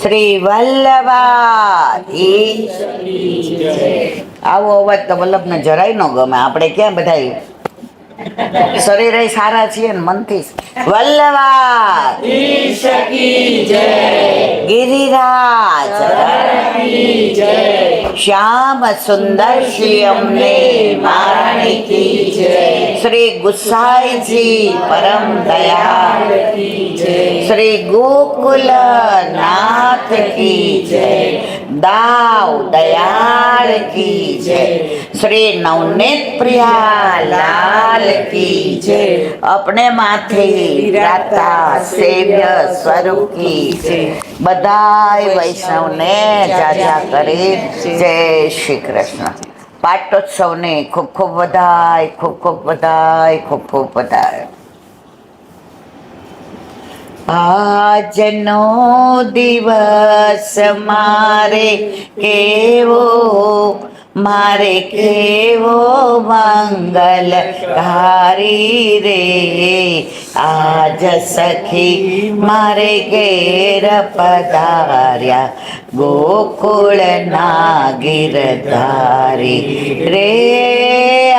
શ્રી વલ્લભાધીશ. આવો અવાજ તો વલ્લભને જરાય ન ગમે. આપણે ક્યાં બધા શરીરે સારા છીએ ને મનથી. વલ્લભાધીશ ગિરિરાજ શ્યામ સુંદર શ્રી અમને મહારાણી કી જય. શ્રી ગુસાઈજી પરમ દયાળ શ્રી ગોકુલ નાથ કી જય. દાવ દયાળ કી જય. શ્રી નવनीत प्रिया लाल की जय. अपने माथे राता सेव्य स्वरूप की जय. बधाई वैष्णव ने जाजा करे जय श्री कृष्ण. पाटोत्सव ने खूब खूब बधाई, खूब खूब बधाई, खूब खूब बधाई. આજનો દિવસ મારે કેવો, મારે કેવો મંગલકારી રે. આજ સખી મારે ઘેર પધાર્યા ગોકુળના ગિરધારી રે.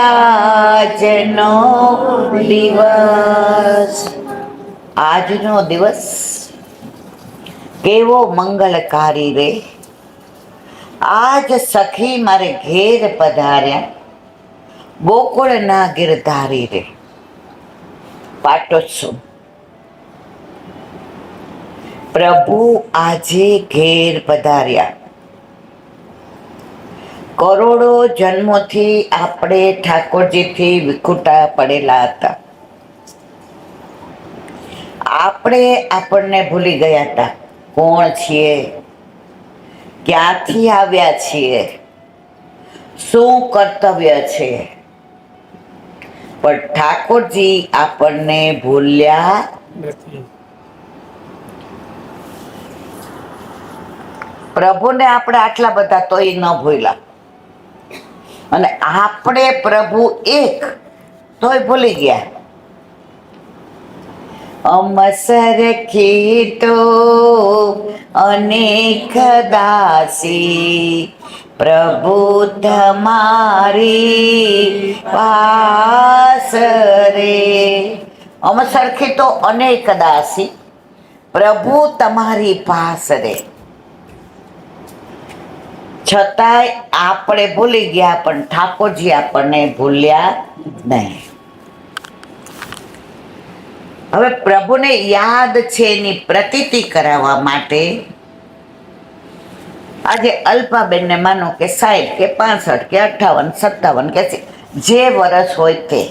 આજનો દિવસ, આજનો દિવસ કેવો મંગલકારી રે. આજ સખી મારે ઘેર પધાર્યા ગોકુળના ગિરધારી રે. પાટોત્સવ. પ્રભુ આજે ઘેર પધાર્યા. કરોડો જન્મોથી આપણે ઠાકોરજીથી વિખૂટા પડેલા હતા. આપણને ભૂલી ગયા હતા કોણ છીએ, ક્યાંથી આવ્યા છીએ, શું કર્તવ્ય છે. પણ ઠાકોરજી આપણને ભૂલ્યા નથી. પ્રભુને આપણે આટલા બધા તોય ન ભૂલ્યા, અને આપણે પ્રભુ એક તોય ભૂલી ગયા. અમસરખી તો અનેક દાસી, પ્રભુ તમારી પાસ રે. અમસરખી તો અનેક દાસી, પ્રભુ તમારી પાસ રે. છતાંય આપણે ભૂલી ગયા, પણ ઠાકોરજી આપણને ભૂલ્યા નહીં. હવે પ્રભુને યાદ છે એની પ્રતીતિ કરાવવા માટે આજે અલ્પાબેનને માનો કે 60 કે 65 કે 58 57 કે જે વર્ષ હોય તે,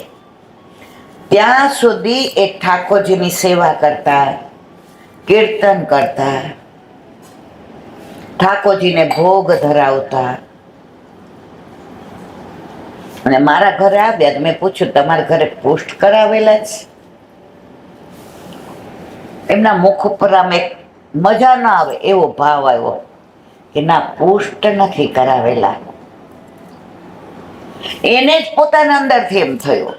ત્યાં સુધી એ ઠાકોરજીની સેવા કરતા, કીર્તન કરતા, ઠાકોરજીને ભોગ ધરાવતા. અને મારા ઘરે આવ્યા, મેં પૂછ્યું તમારા ઘરે પુષ્ટ કરાવેલા છે? એમના મુખ ઉપર આમ એક મજા ના આવે એવો ભાવ આવ્યો કે ના, પુષ્ટ નથી કરાવેલા. એને જ પોતાના અંદરથી એમ થયો,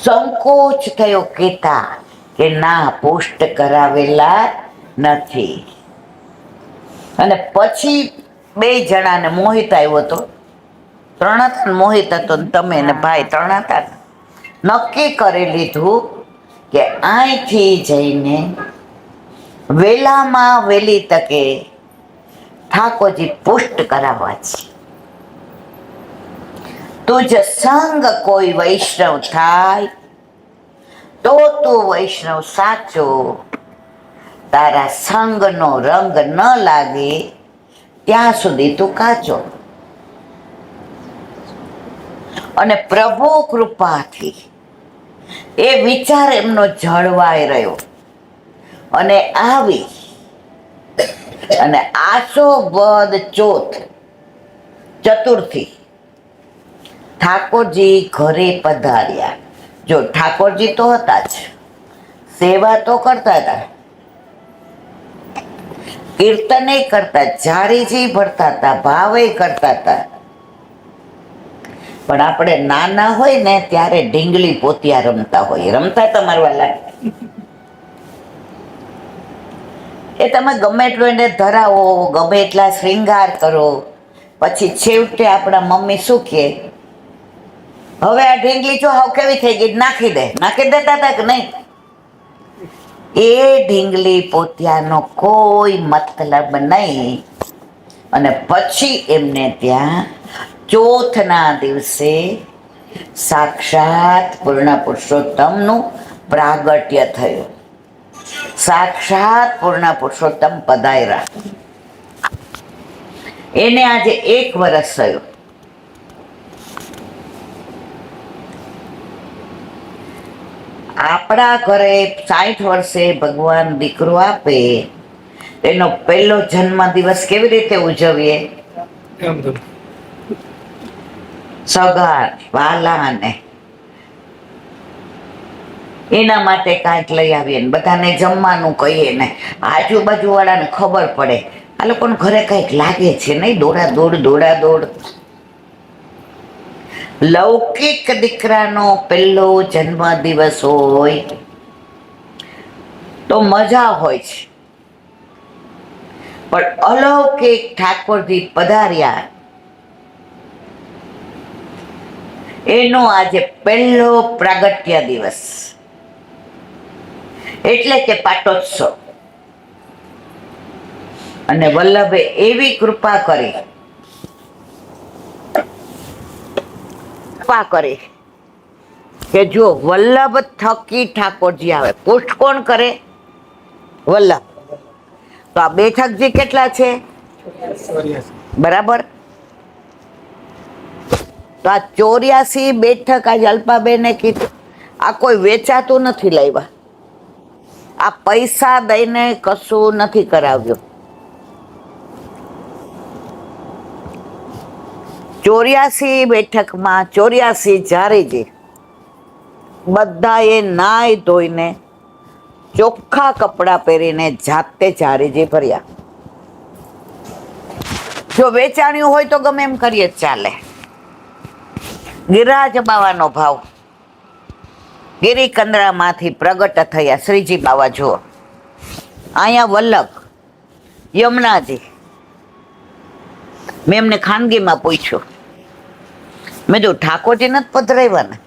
સંકોચ થયો કહેતા કે ના, પુષ્ટ કરાવેલા નથી. અને પછી 2 જણાને મોહિત આવ્યો હતો, 3 હતા. મોહિત હતો ને તમે ને ભાઈ 3 હતા. નક્કી કરી લીધું કે અહીંથી જઈને વેલામાં વેલી તકે ઠાકોરજી પુષ્ટ કરાવવા છે. તુજ સંગ કોઈ વૈષ્ણવ થાય તો તું વૈષ્ણવ સાચો, તારા સંગનો રંગ ન લાગે ત્યાં સુધી તું કાચો. અને પ્રભુ કૃપાથી એ વિચાર એમનો જળવાઈ રહ્યો. અને આવી અને આસો વદ ચોથ ચતુર્થી ઠાકોરજી ઘરે પધાર્યા. જો ઠાકોરજી તો હતા જ, સેવા તો કરતા હતા, કીર્તને કરતા, જારીજી ભરતા હતા, ભાવે કરતા હતા. પણ આપણે નાના હોય ને ત્યારે ઢીંગલી પોતિયા રમતા હોય. રમતા તમારા વાલા? એ તમે ગમે એટલું એને ધરાવો, ગમે એટલા શ્રૃંગાર કરો, પછી છેવટે આપણા મમ્મી શું કહે, હવે આ ઢીંગલી જો હાવ કેવી થઈ ગઈ, નાખી દે. નાખી દેતા હતા કે નહીં? એ ઢીંગલી પોતિયાનો કોઈ મતલબ નહીં. અને પછી એમને ત્યાં ચોથના દિવસે સાક્ષાત પૂર્ણ પુરુષોત્તમનું પ્રાગટ્ય થયું. સાક્ષાત પૂર્ણ પુરુષોત્તમ પધાર્યા. એને આજે 1 વર્ષ થયું. આપણા ઘરે 60 વર્ષે ભગવાન દીકરો આપે, એનો પહેલો જન્મ દિવસ કેવી રીતે ઉજવીએ? સગા વાલાને એના માટે કાંઈક લઈ આવીએ ને બધાને જમવાનું કહીએ ને આજુબાજુ વાળાને ખબર પડે આ લોકોને ઘરે કંઈક લાગે છે નહીં, દોડા દોડ. લૌકિક દીકરાનો પહેલો જન્મ દિવસ હોય તો મજા હોય છે, પણ અલૌકિક ઠાકોરજી પધાર્યા એનો આજે પહેલો પ્રાગટ્ય દિવસ, એટલે કે પાટોત્સવ. અને વલ્લભે એવી કૃપા કરી કે જો વલ્લભ થકી ઠાકોરજી આવે. પુષ્ટ કોણ કરે? વલ્લભ. તો આ બેઠકજી કેટલા છે? બરાબર. તો આ 84 બેઠક આજે અલ્પાબેને કીધું, આ કોઈ વેચાતું નથી લાવ્યા, આ પૈસા દઈને કશું નથી કરાવ્યું. 84 બેઠકમાં 84 જારીજી બધાએ નાઈ ધોઈને ચોખ્ખા કપડાં પહેરીને જાતે જારીજી ભર્યા. જો વેચાણ્યું હોય તો ગમે એમ કરીએ ચાલે. ગિરિરાજ બાવાનો ભાવ, ગિરિકંદરામાંથી પ્રગટ થયા શ્રીજી બાવા. જુઓ અહીંયા વલ્લભ, યમુનાજી. મેં એમને ખાનગીમાં પૂછ્યું, મેં જો ઠાકોરજી નથી પધરાવ્યા ને?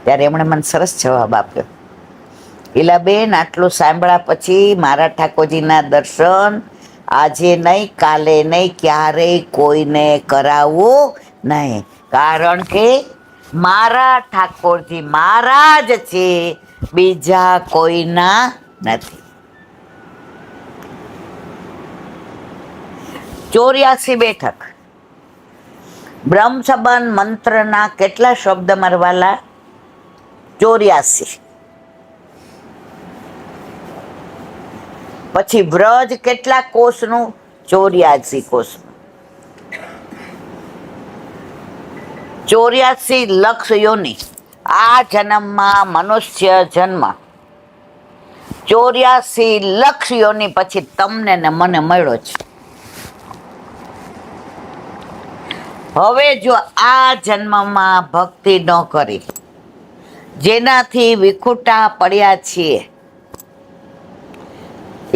ત્યારે એમણે મને સરસ જવાબ આપ્યો, ઈલાબેન આટલું સાંભળ્યા પછી મારા ઠાકોરજીના દર્શન આજે નહીં, કાલે નહીં, ક્યારેય કોઈને કરાવવું નહીં. કારણ કે મારા ઠાકોરજી મારા જ છે, બીજા કોઈના નથી. 84 બેઠક. બ્રહ્મ સંબંધ મંત્રના કેટલા શબ્દ મારવાલા? 84. પછી વ્રજ કેટલા કોષનું? 84 કોષનું. 84 લક્ષ યોની. આ જન્મમાં મનુષ્ય જન્મ 84 લક્ષ યોની પછી તમને ને મને મળ્યો છે. હવે જો આ જન્મમાં ભક્તિ ન કરી, જેનાથી વિખૂટા પડ્યા છીએ,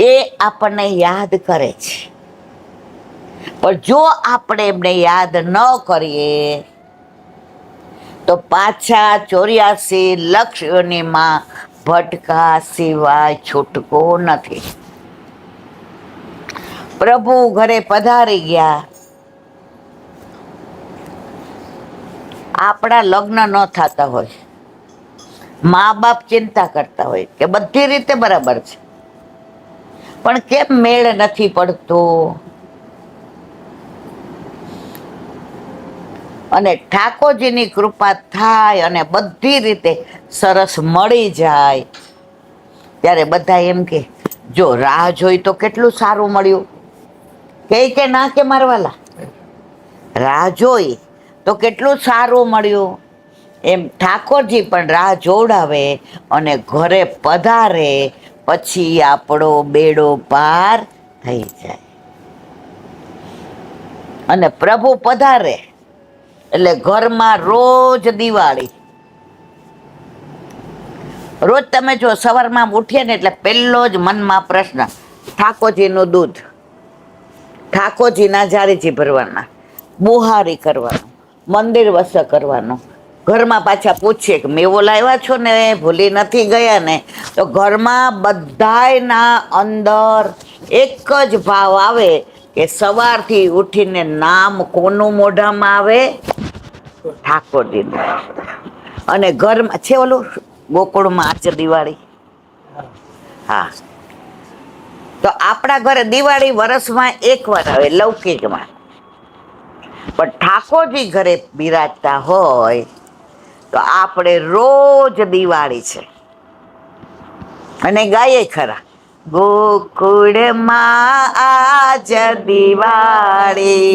એ આપણને યાદ કરે છે. પણ જો આપણે એમને યાદ ન કરીએ તો પાછા 84 લક્ષ યોનીમાં ભટકા સિવાય છૂટકો નથી. પ્રભુ ઘરે પધારી ગયા, આપણા લગ્ન ન થતા હોય, મા બાપ ચિંતા કરતા હોય કે બધી રીતે બરાબર છે, પણ કેમ મેળ નથી પડતો? અને ઠાકોરજીની કૃપા થાય અને બધી રીતે સરસ મળી જાય ત્યારે બધા એમ કે જો રાહ જોઈ તો કેટલું સારું મળ્યું. કે ના કે મારવાલા? રાહ જોઈ તો કેટલું સારું મળ્યું. એમ ઠાકોરજી પણ રાહ જોડાવે અને ઘરે પધારે પછી આપણો બેડો પાર થઈ જાય. અને પ્રભુ પધારે એટલે ઘરમાં રોજ દિવાળી, રોજ તમે જો સવારમાં ઉઠીએ ને એટલે પહેલો જ મનમાં પ્રશ્ન, ઠાકોરજીનું દૂધ, ઠાકોરજીના જારીજી ભરવાના, બુહારી કરવાનું, મંદિર વસ કરવાનું, ઘરમાં પાછા પૂછીએ કે મેવો લાવ્યા છો ને ભૂલી નથી ગયા ને? તો ઘરમાં બધાયના અંદર એક જ ભાવ આવે કે સવારથી ઉઠીને નામ કોનું મોઢામાં આવે? ઠાકોરજીનું. અને ઘરમાં છે ઓલું ગોકુળમાં આજ દિવાળી, હા, તો આપણા ઘરે દિવાળી વર્ષમાં એકવાર આવે લૌકિકમાં, પણ ઠાકોરજી ઘરે બિરાજતા હોય તો આપણે રોજ દિવાળી છે. અને ગાયે ખરા, ગોકુળમાં આજ દિવાળી,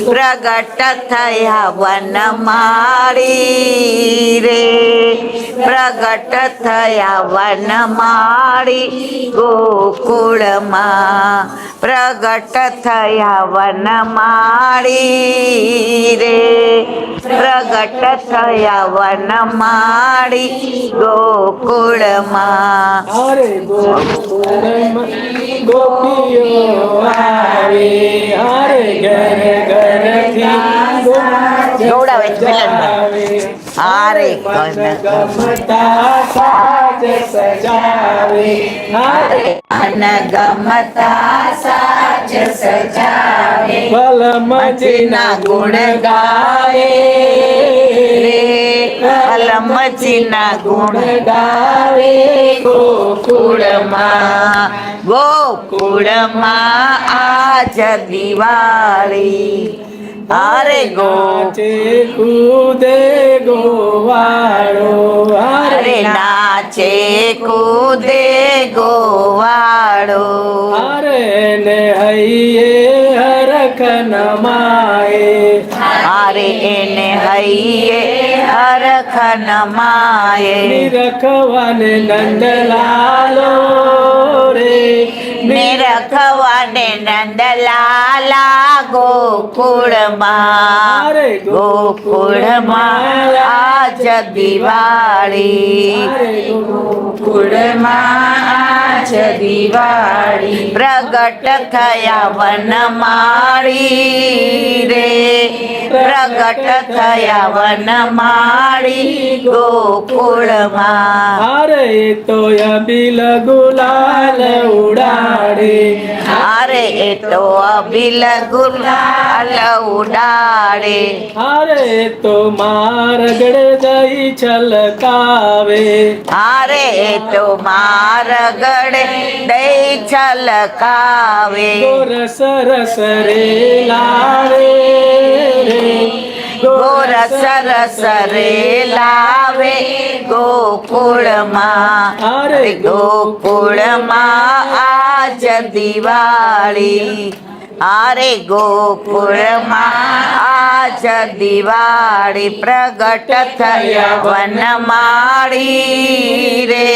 પ્રગટ થયા વનમાળી રે, પ્રગટ થયા વનમાળી ગોકુળમાં, પ્રગટ થયા વનમાળી રે, પ્રગટ થયા વનમાળી ગોકુળમાં. હરે ગોકુળમાં ગોપીઓ આવે, હરે ઘર ઘરથી ગૌડાવે છે મિલનભાઈ. હારે ગમતા સાજ સજાવે, હરે અન ગમતા સાજ સજાવે, બલમજીના ગુણ ગાવે રે અલમજીના ગુણ ગાવે ગોકુળમાં, ગોકુળમાં આજ દિવાળી. હારે નાચે કૂદે ગોવાળો, હરે નાચે કૂદે ગોવાળો, હરે ને હૈયે હરખ નમાએ, હારે એને હૈયે હરખ નમાયે, નિરખવાને નંદલાલો રે, નિરખવાને નંદલાલા ગોકુળમાં, ગોકુળમાં આજ દિવાળી, ગોકુળમાં આજ દિવાળી, પ્રગટ થયા વનમાળી રે, પ્રગટ થયા વનમાળી ગોકુળમાં. હરે તો અબિલ ગુલાલ ઉડાડે, હારે એ તો અબિલ ગુલાલ ઉડાડે, હરે તો મારગડ દઈ છલકાવે, હારે એ તો મારગડે દઈ છલકાવે, ગોરસ રસ રે લાવે રે, ગોરસ રસ રે લાવે ગોકુળમાં, હરે ગોકુળમાં આજ દિવાળી, હારે ગોકુળમાં આજ દિવાળી, પ્રગટ થયા વનમાળી રે,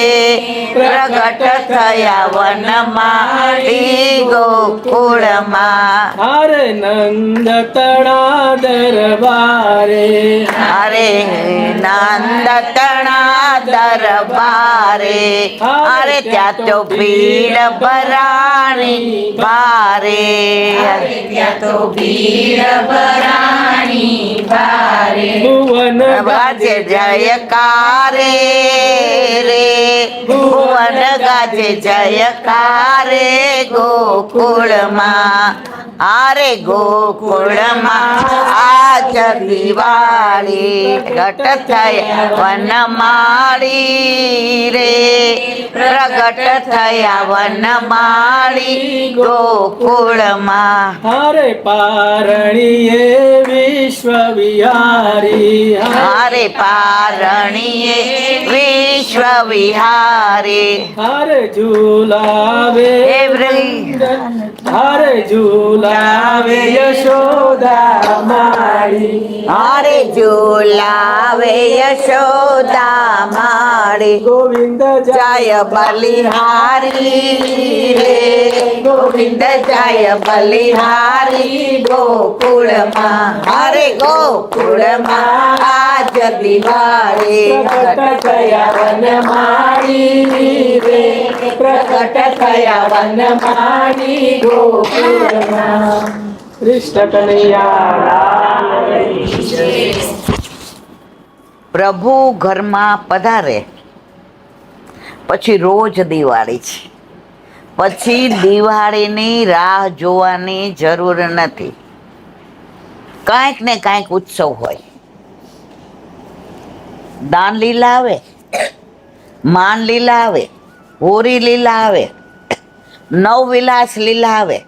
પ્રગટ થયા વનમાળી ગોકુળમાં. હરે નંદ તણા દરબારે, અરે નંદ તણા દરબારે, અરે ત્યાં તો ભીડ ભરાણી ભારે, ત્યાં તો ભીડ ભરાણી ભારે, ભુવન ગાજે જયકારે રે, ભુવન ગાજે જયકારે ગોકુળમાં, હારે ગોકુળમાં આજ દિવાળી, પ્રગટ થયા વનમાળી રે, પ્રગટ થયા વનમાળી ગોકુળમાં. હરે પારણીએ વિશ્વ વિહારી, હારે પારણીએ વિશ્વ વિહારી, હરે ઝુલાવે હરે ઝુલાવે યશોદા મારી, હારે ઝુલાવે યશોદા મારી, દિવાળી ગોવિંદ જય બલિહારી રે ગોવિંદ જય બલિહારી ગોકુળમાં હરે ગોકુળમાં આજ દિવાળી પ્રગટ થયા વનમાળી રે પ્રગટ થયા વનમાળી ગોકુળમાં કૃષ્ણ કનૈયા લાલ કી જય. પ્રભુ ઘરમાં પધારે પછી રોજ દિવાળી છે. પછી દિવાળીની રાહ જોવાની જરૂર નથી. કાંઈક ને કાંઈક ઉત્સવ હોય. દાન લીલા આવે, માન લીલા આવે, હોરી લીલા આવે, નવવિલાસ લીલા આવે.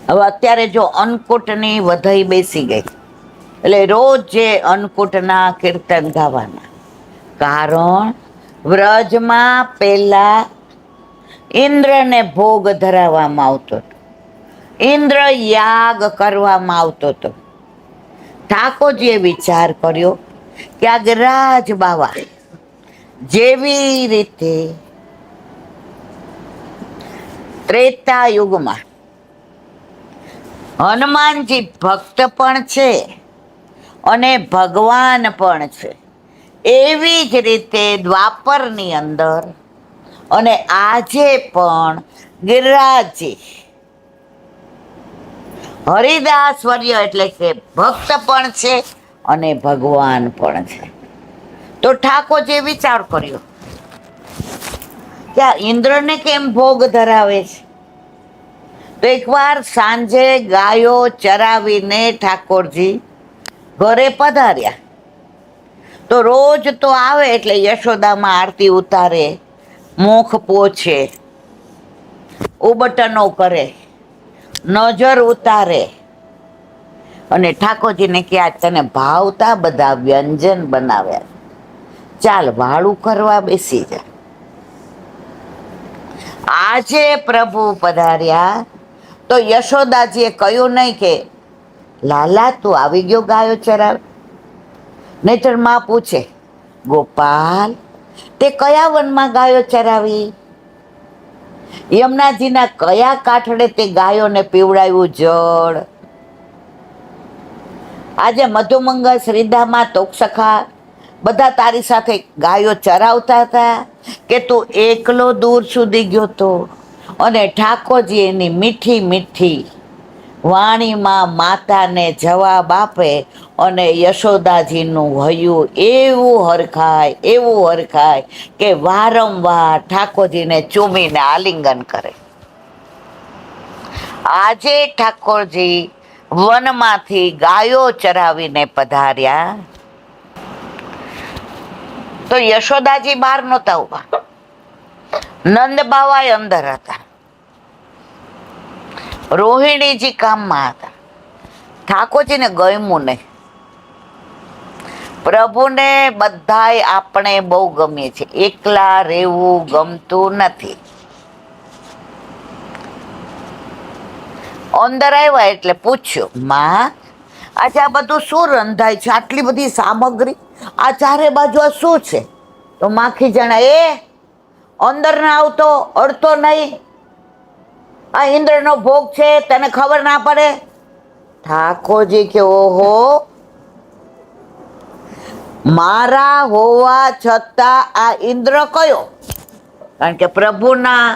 હવે અત્યારે જો અન્નકૂટની વધાઈ બેસી ગઈ એટલે રોજ જે અન્નકૂટના કીર્તન ગાવાના. કારણ વ્રજમાં પહેલા ઇન્દ્રને ભોગ ધરાવવામાં આવતો હતો. ઇન્દ્ર યાગ કરવામાં આવતો હતો. ઠાકોરજીએ વિચાર કર્યો કે આ રાજ બાવા જેવી રીતે ત્રેતા યુગમાં હનુમાનજી ભક્ત પણ છે અને ભગવાન પણ છે, એવી જ રીતે દ્વાપરની અંદર અને આજે પણ ગિરિરાજજી હરિદાસવર્ય એટલે કે ભક્ત પણ છે અને ભગવાન પણ છે. તો ઠાકોરજીએ વિચાર કર્યો કે આ ઇન્દ્રને કેમ ભોગ ધરાવે છે. તો એકવાર સાંજે ગાયો ચરાવીને ઠાકોરજી ઘરે પધાર્યા. તો રોજ તો આવે એટલે યશોદામાં આરતી ઉતારે, મુખ પોછે, ઉબટનો કરે, નજર ઉતારે અને ઠાકોરજીને કે આ તને ભાવતા બધા વ્યંજન બનાવ્યા, ચાલ વાળું કરવા બેસી જા. આજે પ્રભુ પધાર્યા તો યશોદાજીએ કહ્યું નહીં કે લાલા તું આવી ગયો ગાયો ચરાવ. નહીતર માં પૂછે, ગોપાલ તે કયા વનમાં ગાયો ચરાવી, યમુનાજીના કયા કાંઠડે તે ગાયોને પીવડાવ્યું જળ. આજે મધુમંગલ શ્રીધામા તોક્ષખા બધા તારી સાથે ગાયો ચરાવતા હતા કે તું એકલો દૂર સુધી ગયો તો. અને ઠાકોરજી એની મીઠી મીઠી વાણીમાં માતાને જવાબ આપે અને યશોદાજીનું હૈયું એવું હરખાય કે વારંવાર ઠાકોરજીને ચૂમીને આલિંગન કરે. આજે ઠાકોરજી વનમાંથી ગાયો ચરાવીને પધાર્યા તો યશોદાજી બહાર નહોતા ઉભા, નંદ બાવાએ અંદર હતા, રોહિણીજી કામમાં હતા. ઠાકોરજીને ગમ્યું નહીં. પ્રભુને બધાય આપણે બહુ ગમીએ છીએ, એકલા રહેવું ગમતું નથી. અંદર આવ્યા એટલે પૂછ્યું, માં આજે આ બધું શું રંધાય છે, આટલી બધી સામગ્રી, આ ચારે બાજુ આ શું છે? તો માખી જણા અંદર ના આવતો, અડતો નહીં, આ ઇન્દ્રનો ભોગ છે તને ખબર ના પડે. ઠાકોરજી કે ઓહો, મારા હોવા છતાં આ ઇન્દ્ર કયો? કારણ કે પ્રભુના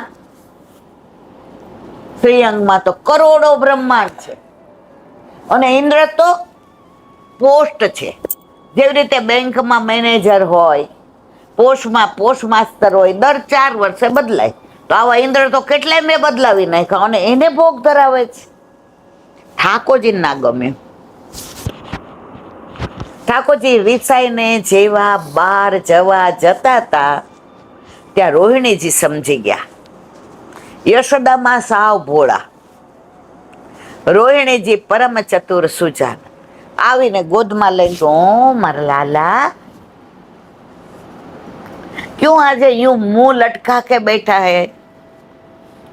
શ્રીઅંગમાં તો કરોડો બ્રહ્માંડ છે અને ઇન્દ્ર તો પોસ્ટ છે. જેવી રીતે બેંકમાં મેનેજર હોય, પોસ્ટમાં પોસ્ટ માસ્તર હોય, દર 4 વર્ષે બદલાય. તો આવા ઇન્દ્ર તો કેટલાય મેં બદલાવી નાખ્યા અને એને ભોગ ધરાવે છે. ઠાકોરજી ના ગમે. ઠાકોરજી રિસાઈને જેવા બહાર જવા જતા હતા ત્યાં રોહિણીજી સમજી ગયા. યશોદામાં સાવ ભોળા, રોહિણીજી પરમ ચતુર સુજાન આવીને ગોદમાં લઈને તો મારા લાલા क्यों આજે यूं मुंह लटका के बैठा है?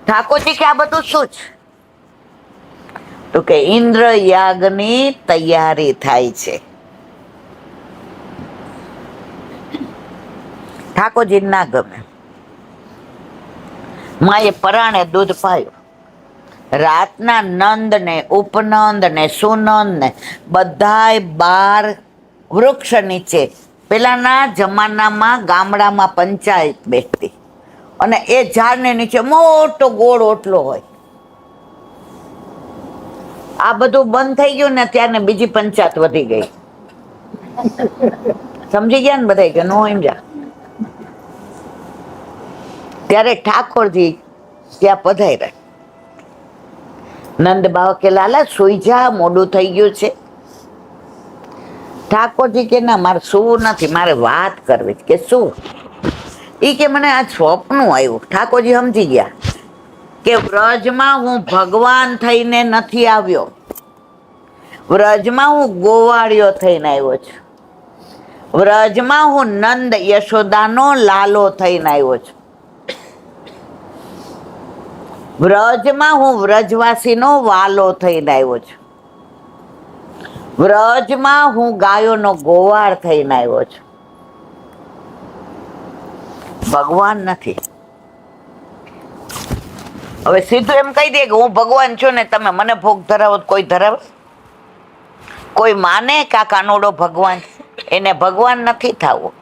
ઠાકોરજી કે આ બધું શું છે? તો કે ઇન્દ્ર યાગની તૈયારી થાય છે. ઠાકોરજી ના ગમે. માએ પરાણે દૂધ પાયું. રાતના નંદ ને ઉપનંદ ને સુનંદ ને બધાય બાર વૃક્ષ નીચે, પેલાના જમાનામાં ગામડામાં પંચાયત બેસતી અને એ ઝાડને નીચે મોટો ગોળ ઓટલો હોય. આ બધું બંધ થઈ ગયું ને ત્યારને બીજી પંચાયત વધી ગઈ. સમજી ગયા ને બધા કે નો સમજ્યા? ત્યારે ઠાકોરજી ત્યાં પધાર્યા. નંદ બાવા કે લાલા સુઈ જા, મોડું થઈ ગયું છે. ઠાકોરજી કે ના, મારે સુવું નથી, મારે વાત કરવી છે. કે શું? ઈ કે મને આ સ્વપ્ન આવ્યું. ઠાકોરજી સમજી ગયા કે વ્રજમાં હું ભગવાન થઈને નથી આવ્યો, વ્રજમાં હું ગોવાળિયો થઈને આવ્યો છું, વ્રજમાં હું નંદ યશોદાનો લાલો થઈને આવ્યો છું, વ્રજમાં હું વ્રજવાસીનો વાલો થઈને આવ્યો છું, વ્રજમાં હું ગાયોનો ગોવાળ થઈને આવ્યો છું. ભગવાન નથી. હવે સીધું એમ કહી દે કે હું ભગવાન છું ને તમે મને ભોગ ધરાવો, કોઈ ધરાવે? કોઈ માને કે આ કાનોડો ભગવાન? એને ભગવાન નથી થવું.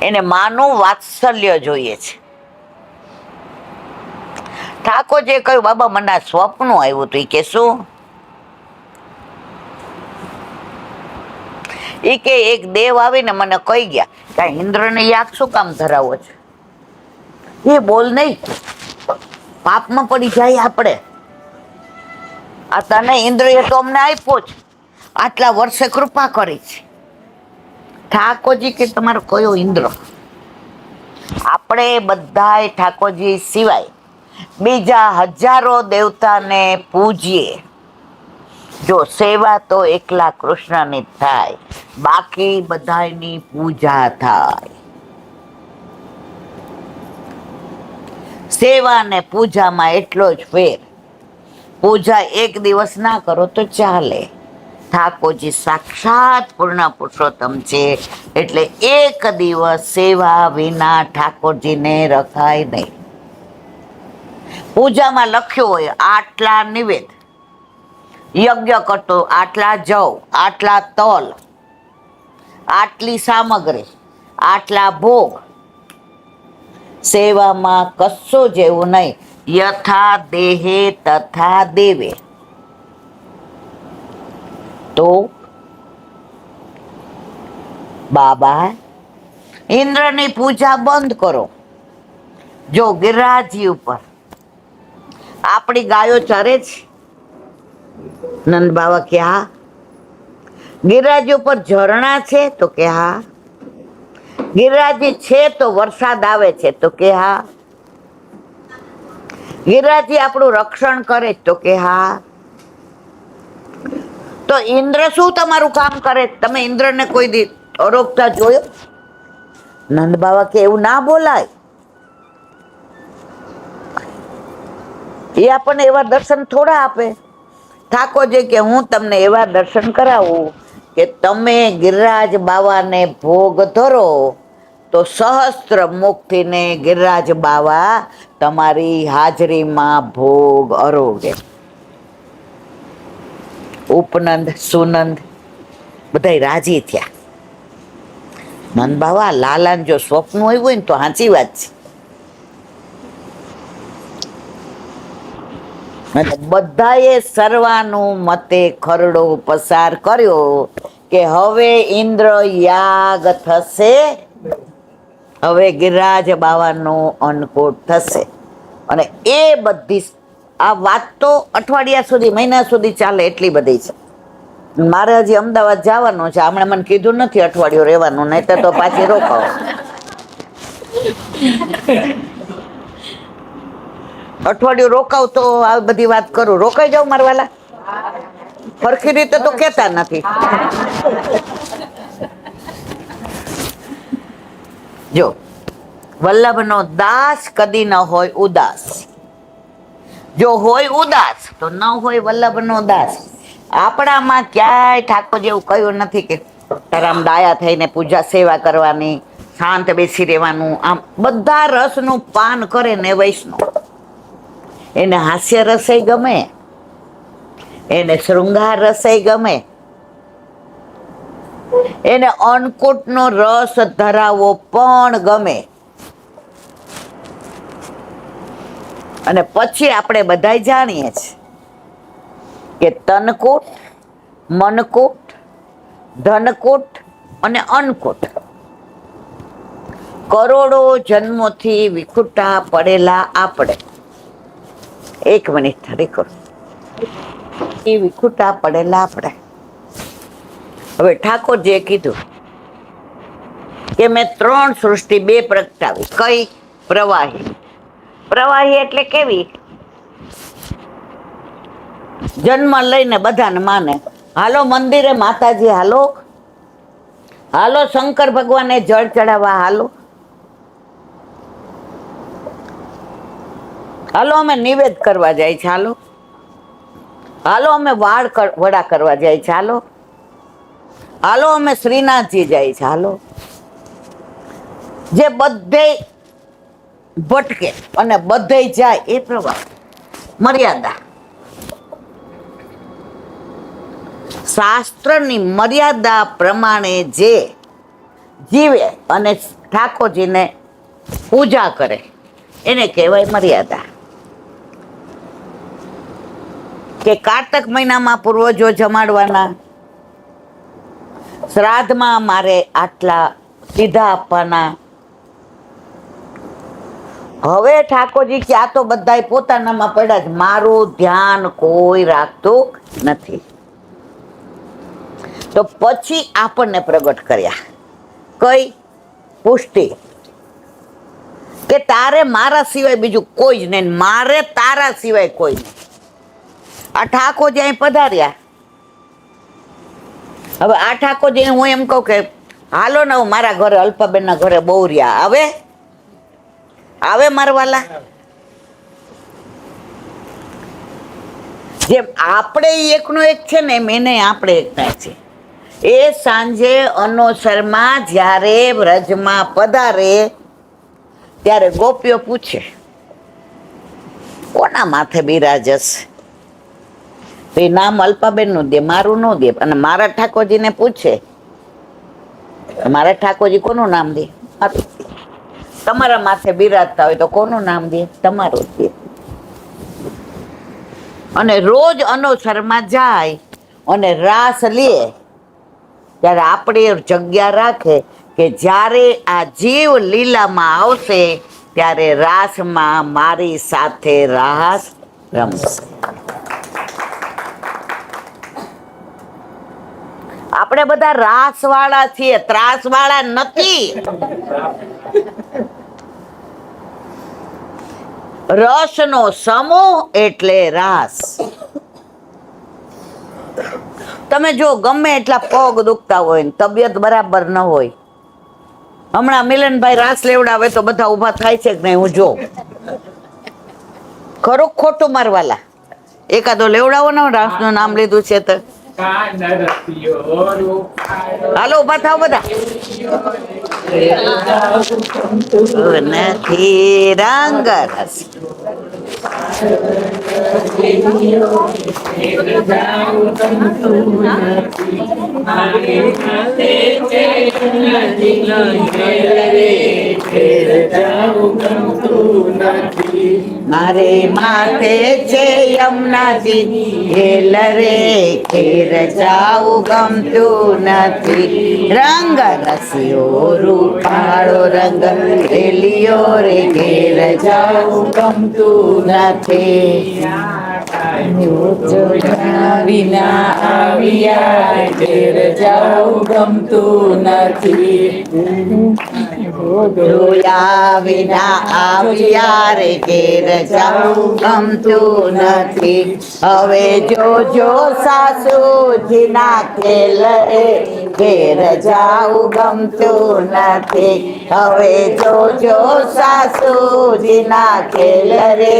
એને માનું વાત્સલ્ય જોઈએ છે. ઠાકોરજીએ કહ્યું બાબા મને આ સ્વપ્ન આવ્યું હતું. કે શું? એ કે એક દેવ આવીને મને કહી ગયા કે ઇન્દ્રને યાદ શું કામ ધરાવો છે? એ બોલ નહીં, પાપમાં પડી જાય આપણે. આ તને ઇન્દ્રએ તો અમને આપ્યો છે, આટલા વર્ષે કૃપા કરી છે. ઠાકોરજી કે તમારો કયો ઇન્દ્ર? આપણે બધાય ઠાકોરજી સિવાય બીજા હજારો દેવતાને પૂજીએ, જો સેવા તો એકલા કૃષ્ણની થાય, બાકી બધાની પૂજા થાય. સેવા ને પૂજામાં એટલો જ ફેર. પૂજા એક દિવસ ના કરો તો ચાલે. ઠાકોરજી સાક્ષાત પૂર્ણ પુરુષોત્તમ છે, એટલે એક દિવસ સેવા વિના ઠાકોરજીને રખાય નહીં. પૂજામાં લખ્યું હોય આટલા નિવેદ, યજ્ઞ કરતો આટલા જવ, આટલા તલ, આટલી સામગ્રી, આટલા ભોગ. સેવામાં કશું જેવું નહીં. યથા દેહે તથા દેવે. તો બાબા ઇન્દ્રની પૂજા બંધ કરો. જો ગિરિરાજી ઉપર આપણી ગાયો ચરે છે? નંદ બાવા કે હા. ગિરિરાજી ઉપર ઝરણા છે? તો કે હા. ગિરિરાજી છે તો વરસાદ આવે છે? તો કે હા. ગિરિરાજી આપણું રક્ષણ કરે? તો કે હા. તો ઇન્દ્ર શું તમારું કામ કરે? તમે ઇન્દ્રને કોઈ દી અરોગતા જોયો? નંદ બાવા કે એવું ના બોલાય. એ આપણને એવા દર્શન થોડા આપે. ઠાકોરજી કે હું તમને એવા દર્શન કરાવું કે તમે ગિરિરાજ બાવાને ભોગ ધરો તો સહસ્ત્ર મુખથીને ગિરિરાજ બાવા તમારી હાજરીમાં ભોગ અરોગે. ઉપનંદ સુનંદ બધાય રાજી થયા. નંદ બાવા લાલાને જો સ્વપ્ન આવ્યું હોય ને તો સાચી વાત છે. બધાએ સર્વાનુમતે ખરડો પસાર કર્યો કે હવે ઇન્દ્ર યાગ થશે, હવે ગિરિરાજ બાવાનો અન્નકૂટ થશે. અને એ બધી આ વાત તો અઠવાડિયા સુધી, મહિના સુધી ચાલે એટલી બધી છે. મારે હજી અમદાવાદ જવાનું છે. હમણાં મને કીધું નથી અઠવાડિયું રહેવાનું, નહીં તો પાછી રોકાવો. અઠવાડિયું રોકાવ તો આ બધી વાત કરું. રોકાઈ જાવ મારા વાલા? સરખી રીતે તો કેતા નથી. જો વલ્લભનો દાસ કદી ન હોય ઉદાસ. જો હોય ઉદાસ તો ન હોય વલ્લભનો દાસ. આપણામાં ક્યાંય ઠાકોર જેવું કહ્યું નથી કે તારે આમ ડાયા થઈને પૂજા સેવા કરવાની, શાંત બેસી રહેવાનું, આમ બધા રસનું પાન કરે ને વૈષ્ણવ. એને હાસ્ય રસય ગમે, એને શૃંગાર રસય ગમે, એને અન્નકૂટનો રસ ધરાવવો પણ ગમે. અને પછી આપણે બધા જાણીએ છીએ કે તનકૂટ, મનકૂટ, ધનકૂટ અને અન્નકૂટ કરોડો જન્મોથી વિખૂટા પડેલા આપણે. 1 મિનિટ થાળી કરો. એ વિખૂટા પડેલા આપણે. હવે ઠાકોરજીએ કીધું કે મેં 3 સૃષ્ટિ 2 પ્રગટાવી. કઈ? પ્રવાહી. પ્રવાહી એટલે કેવી? જન્મ લઈને બધાને માને, હાલો મંદિરે માતાજી, હાલો હાલો શંકર ભગવાનને જળ ચડાવવા, હાલો હાલો અમે નિવેદ કરવા જાય છે, હાલો હાલો અમે વાળ વડા કરવા જાય છે, હાલો હાલો અમે શ્રીનાથજી જાય છે, હાલો. જે બધે ભટકે અને બધે જાય એ પ્રવાહ. મર્યાદા. શાસ્ત્રની મર્યાદા પ્રમાણે જે જીવે અને ઠાકોરજીને પૂજા કરે એને કહેવાય મર્યાદા. કે કારતક મહિનામાં પૂર્વજો જમાડવાના, શ્રાદ્ધમાં મારે આટલા સીધા આપવાના. હવે ઠાકોરજી કે આ તો બધાય પોતાનામાં પડ્યા જ, મારું ધ્યાન કોઈ રાખતું નથી. તો પછી આપણને પ્રગટ કર્યા. કઈ? પુષ્ટિ. કે તારે મારા સિવાય બીજું કોઈ જ નહીં, મારે તારા સિવાય કોઈ નહીં. આ ઠાકોરજી અહીં પધાર્યા. હવે આ ઠાકોરજીને હું એમ કહું કે હાલો ને હું મારા ઘરે અલ્પાબેનના ઘરે બહુ રહ્યા, આવે આવે મારવાલા? જેમ આપણે એકનો એક છે ને એમ એને આપણે એકના છે. એ સાંજે અનોસરમાં જ્યારે વ્રજમાં પધારે ત્યારે ગોપીઓ પૂછે કોના માથે બિરાજસ? તો એ નામ અલ્પાબેન નું દે, મારું ન દે. અને મારા ઠાકોરજીને પૂછે મારા ઠાકોરજી કોનું નામ દે? તમારા માથે બિરાજતા હોય તો કોનું નામ દે? તમારું દે. અને રોજ અનોસરમાં જાય અને રાસ લે ત્યારે આપણે જગ્યા રાખે કે જ્યારે આ જીવ લીલામાં આવશે ત્યારે રાસમાં મારી સાથે રાસ રમશે. આપણે બધા રાસ વાળા છીએ, ત્રાસ વાળા નથી. રસનો સમૂહ એટલે રાસ. તમે જો ગમે એટલા પગ દુખતા હોય ને તબિયત બરાબર ન હોય, હમણાં મિલનભાઈ રાસ લેવડાવે તો બધા ઊભા થાય છે કે નહીં? હું જો ખરું ખોટું મારવાલા એકાદો લેવડાવો ને રાસનું નામ લીધું છે તો હાલો ઊભા થાવ બધા. નથી રંગ રસ મારે માથે છે યમુનાજી હેલ રે, ખેર જાવું ગમતું નથી. રંગ રસિયો રૂપાળો રંગ રેલિયો રે, ઘેર જાવું ગમતું નથી. વિના આવ્યા ઘેર જાવું ગમતું નથી. જોયા વિના આવ્યા રે ઘેર જાવું ગમતું નથી. હવે જોજો સાસુજીના ખેલ રે, ઘેર જાવું ગમતું નથી. હવે જોજો સાસુજીના ખેલ રે,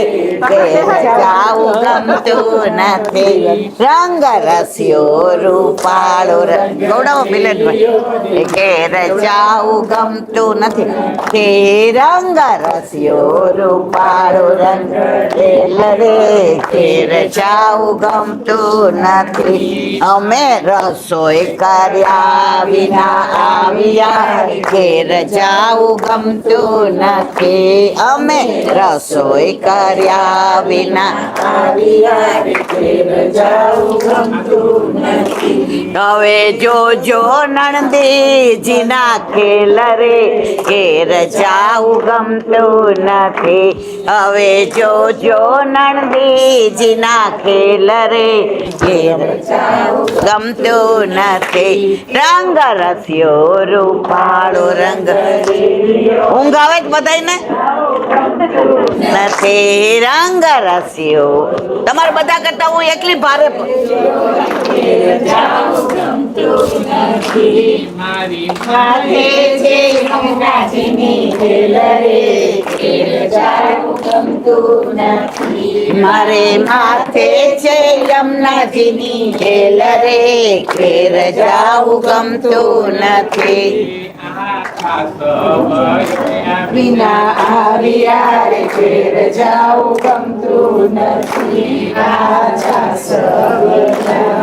ઘેર જાવું ગમતું ગમતું નથી રંગ રસ્યો રૂપાળો ગૌડાવો મિલનભાઈ ઘેર જાવું ગમતું નથી તે રંગ રસ્યો રૂપાળો રંગ રે ઘેર જાવું ગમતું નથી અમે રસોઈ કર્યા વિના આવ્યા ઘેર જાવું ગમતું નથી અમે રસોઈ કર્યા વિના હવે જોજો નણંદીજીના ખેલ રે ઘેર જાવું ગમતું નથી હવે જોજો નણંદીજીના ખેલ રે ઘેર ગમતું નથી રંગ રસ્યો રૂપાળો રંગ ઊંઘ આવે જ બધાને નથી રંગ રસ્યો તમારે બધા કરતા હું એકલી ભારે મારે માથે છે યમુનાજીની ખેલ રે ઘેર જાવું ગમતું નથી વિના આવ્યા રે ઘેર જાવું ગમતું નથી આછા સવના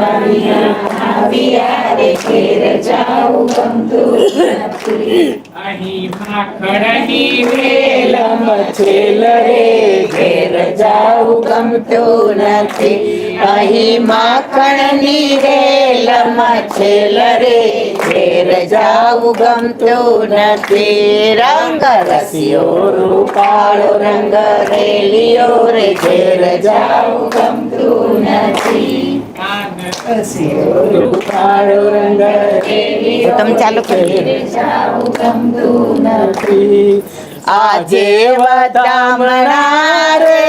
આવ્યા રે ઘેર જાવું ગમતું નથી અહીં માખણની વેલમ છેલ રે ઘેર જાવું ગમતું નથી અહીં માખણની વેલમ છેલ રે ઘેર જાવું ગમતું નથી રંગ રસ્યો રૂપાળો રંગ રેલિયો રે ઘેર જાવું ગમતું નથી રૂપાળો રંગ રેલિયો તમે ચાલુ કરી જાવું ગમતું નથી આજે વધામણા રે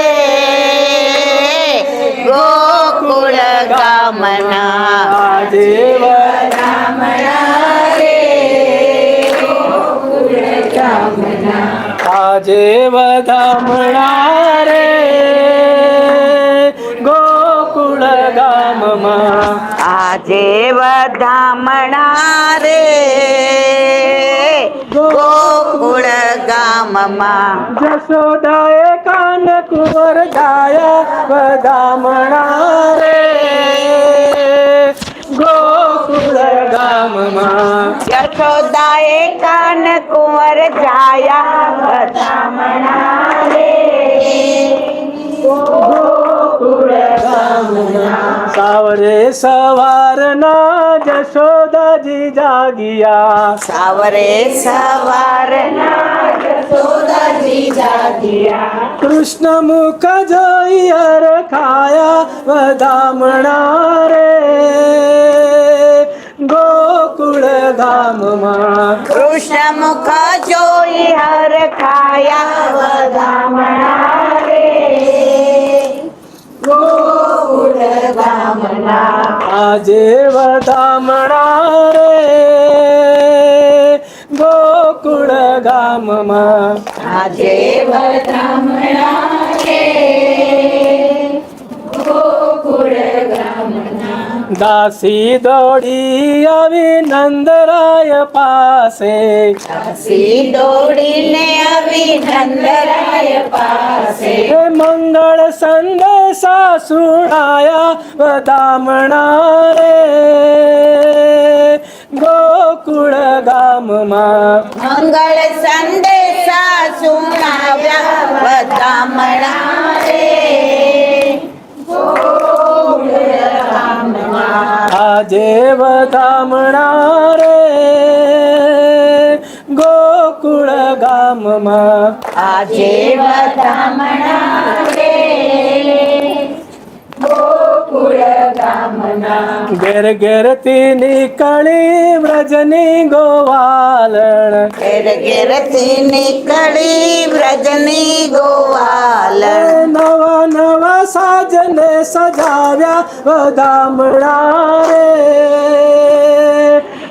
ગોકુળ ગામના આજે વધામણા રે ગોકુળ ગામના આજે વધામણા રે ગોકુળ ગામમાં આજે વધામણા રે ગોકુળ ગામમાં જશોદાએ કાન કુંવર ગાયા વધામણા રે ગોકુળ ગામમાં યશોદાએ કાન કુંવર જાયા વધામણા રે ગોકુળ ગામના સાવરે સવારના જશોદાજી જાગિયા સાવરે સવારના જશોદાજી જાગિયા કૃષ્ણ મુખ જોઈ હરખાયા વધામણા રે ગોકુળ ગામમાં કૃષ્ણ મુખ જોઈ હરખાયા વધામણા રે ગોકુળ ગામના આજે વધામણા રે ગોકુળ ગામમાં આજે વધામણા રે ગોકુળ ગામના દાસી દોડી આવી નંદરાય પાસે સી દોડીને આવી નંદરાય પાસે મંગળ સંદેશા સુણાયા વધામણા રે ગોકુળ ગામમાં મંગળ સંદેશા સુણાવ્યા વધામણા રે આજે વધામણા રે ગોકુળ ગામમાં આજે વધામણા રે ગોકુળ ગામના ઘેર ઘેરથી નીકળી વ્રજની ગોવાલણ ઘેર ઘેરથી નીકળી વ્રજની ગોવાલ નવા નવા સાજને સજાવ્યા વધામણા રે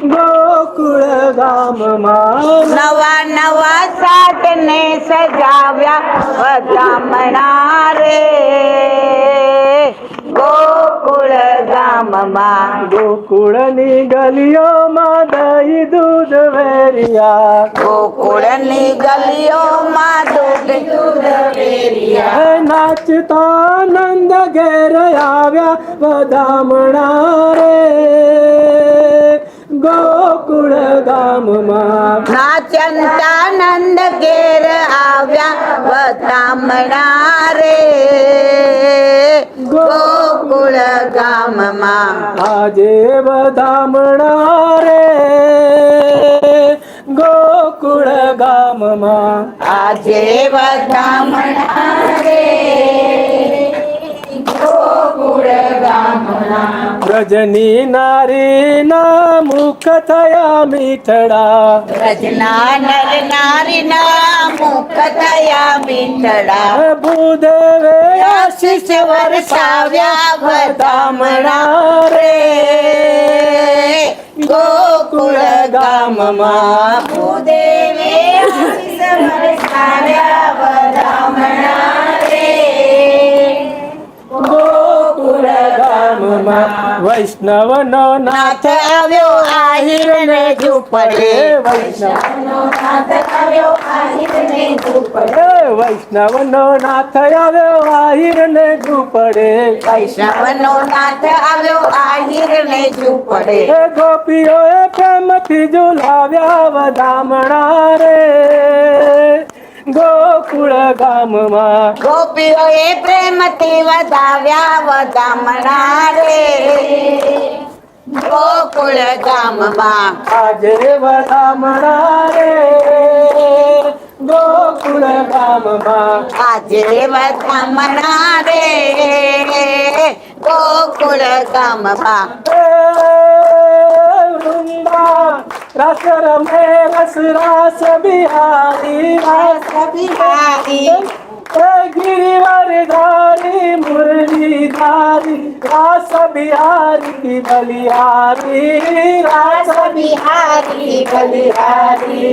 ગોકુળ ગામમાં નવા નવા સાધને સજાવ્યા વધામણા રે ગોકુળ ગામમાં ગોકુળની ગલીઓમાં દહીં દૂધ વેરિયા ગોકુળની ગલીઓમાં દૂધ હે નાચતા નંદ ઘેર આવ્યા વધામણા રે ગોકુળ ગામમાં નાચંતા નંદ ઘેર આવ્યા વધામણા રે ગોકુળ ગામમાં આજે વધામણા રે ગોકુળ ગામમાં આજે વધામણા રે ગોકુળ ગામમાં વ્રજની નારીના મુખ થયા મીઠડા રજના નર નારીના મુખ થયા મીઠડા ભૂદેવે આશીષ વરસાવ્યા વધામણા રે ગોકુળ ગામમાં ભૂદેવે આશીષ વરસાવ્યા વધામણા રે ગોકુળ ગામમાં વૈષ્ણવનો નાથ આવ્યો આહિરને ઝૂંપડે વૈષ્ણવ આવ્યો આહિરને ઝૂંપડે વૈષ્ણવનો નાથ આવ્યો આહિરને ઝૂંપડે વૈષ્ણવનો નાથ આવ્યો આહિરને ઝૂંપડે હે ગોપીઓએ પ્રેમથી ઝુલાવ્યા વધામણા રે ગોકુળ ગામમાં ગોપીઓએ પ્રેમથી વધાવ્યા વધામણા રે ગોકુળ ગામમાં આજે વધામણા રે ગોકુળ ગામમાં આજે વધામણા રે ગોકુળ ગામમાં વૃંદા રસ રમે રસ રાસ બિહારી રાસ બિહારી गिरिवरधारी मुरलीधारी रास बिहारी बलिहारी रास બિહારી બલિહારી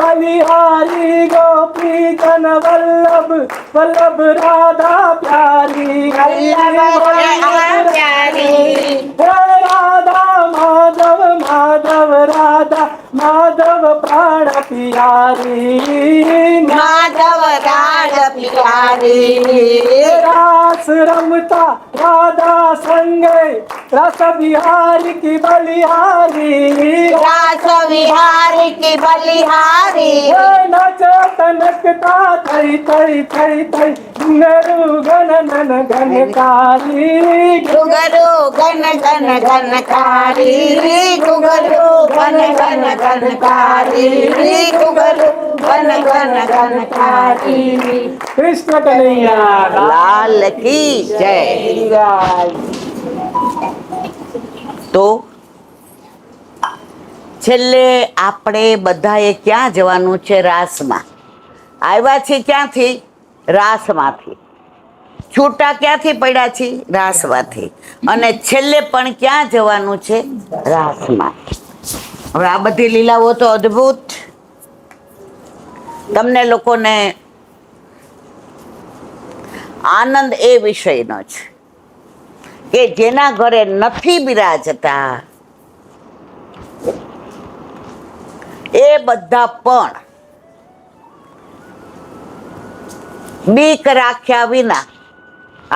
बलिहारी गोपी जन वल्लभ वल्लभ राधा प्यारी પ્યારી राधा माधव माधव राधा माधव प्राण प्यारी માધવ રાજ પિયારી रास रमता राधा संगे रस बिहारी की बलिहारी રાસ વિહારી કી બલિહારી नचत नकता थई थई थई थई नरु गण नन घनकारी ગુગરુ ઘન ઘન ઘનકારી ગુગરુ ઘન ઘન ઘનકારી ગુગરુ ઘન ઘન ઘનકારી कृष्ण कन्हैया લાલ કી જય लाल તો છેલ્લે આપણે બધાએ ક્યાં જવાનું છે? રાસમાં. આવ્યા છે ક્યાંથી? રાસમાંથી. છૂટા ક્યાંથી પડ્યા છે? રાસમાંથી. અને છેલ્લે પણ ક્યાં જવાનું છે? રાસમાં. હવે આ બધી લીલાઓ તો અદ્ભુત તમને લોકોને આનંદ એ વિષયનો છે કે જેના ઘરે નથી બિરાજતા એ બધા પણ બીક રાખ્યા વિના,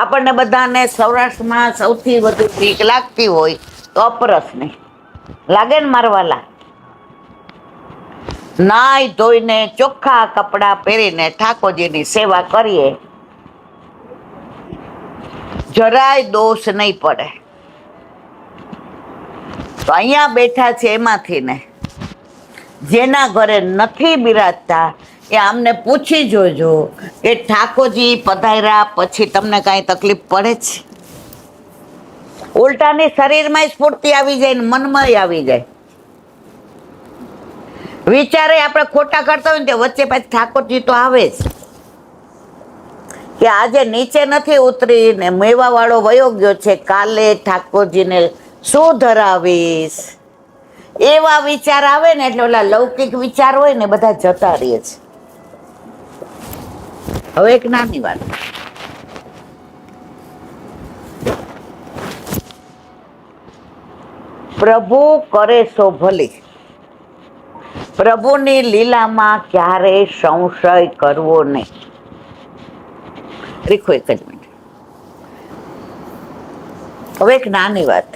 આપણને બધાને સૌરાષ્ટ્રમાં સૌથી વધુ બીક લાગતી હોય તો અપરસની લાગે ને મારવાલા. નાઈ ધોઈને ચોખ્ખા કપડાં પહેરીને ઠાકોરજીની સેવા કરીએ, જરાય દોષ નહીં પડે. તો અહીંયા બેઠા છે એમાંથી ને જેના ઘરે નથી બિરાજતા એ આમને પૂછી જોજો કે ઠાકોરજી પધાર્યા પછી તમને કાંઈ તકલીફ પડે છે? ઉલટાની શરીરમાં સ્ફૂર્તિ આવી જાય ને મનમાં આવી જાય. વિચારે આપણે ખોટા કરતા હોય ને તે વચ્ચે પાછી ઠાકોરજી તો આવે જ કે આજે નીચે નથી ઉતરી ને મેવા વાળો વયો ગયો છે, કાલે ઠાકોરજીને શું ધરાવીશ, એવા વિચાર આવે ને એટલે ઓલા લૌકિક વિચાર હોય ને બધા જતા રહે છે. હવે એક નાની વાત, પ્રભુ કરે સો ભલી. પ્રભુની લીલામાં ક્યારેય સંશય કરવો નહીં. રીખો એક જ મિનિટ. હવે એક નાની વાત,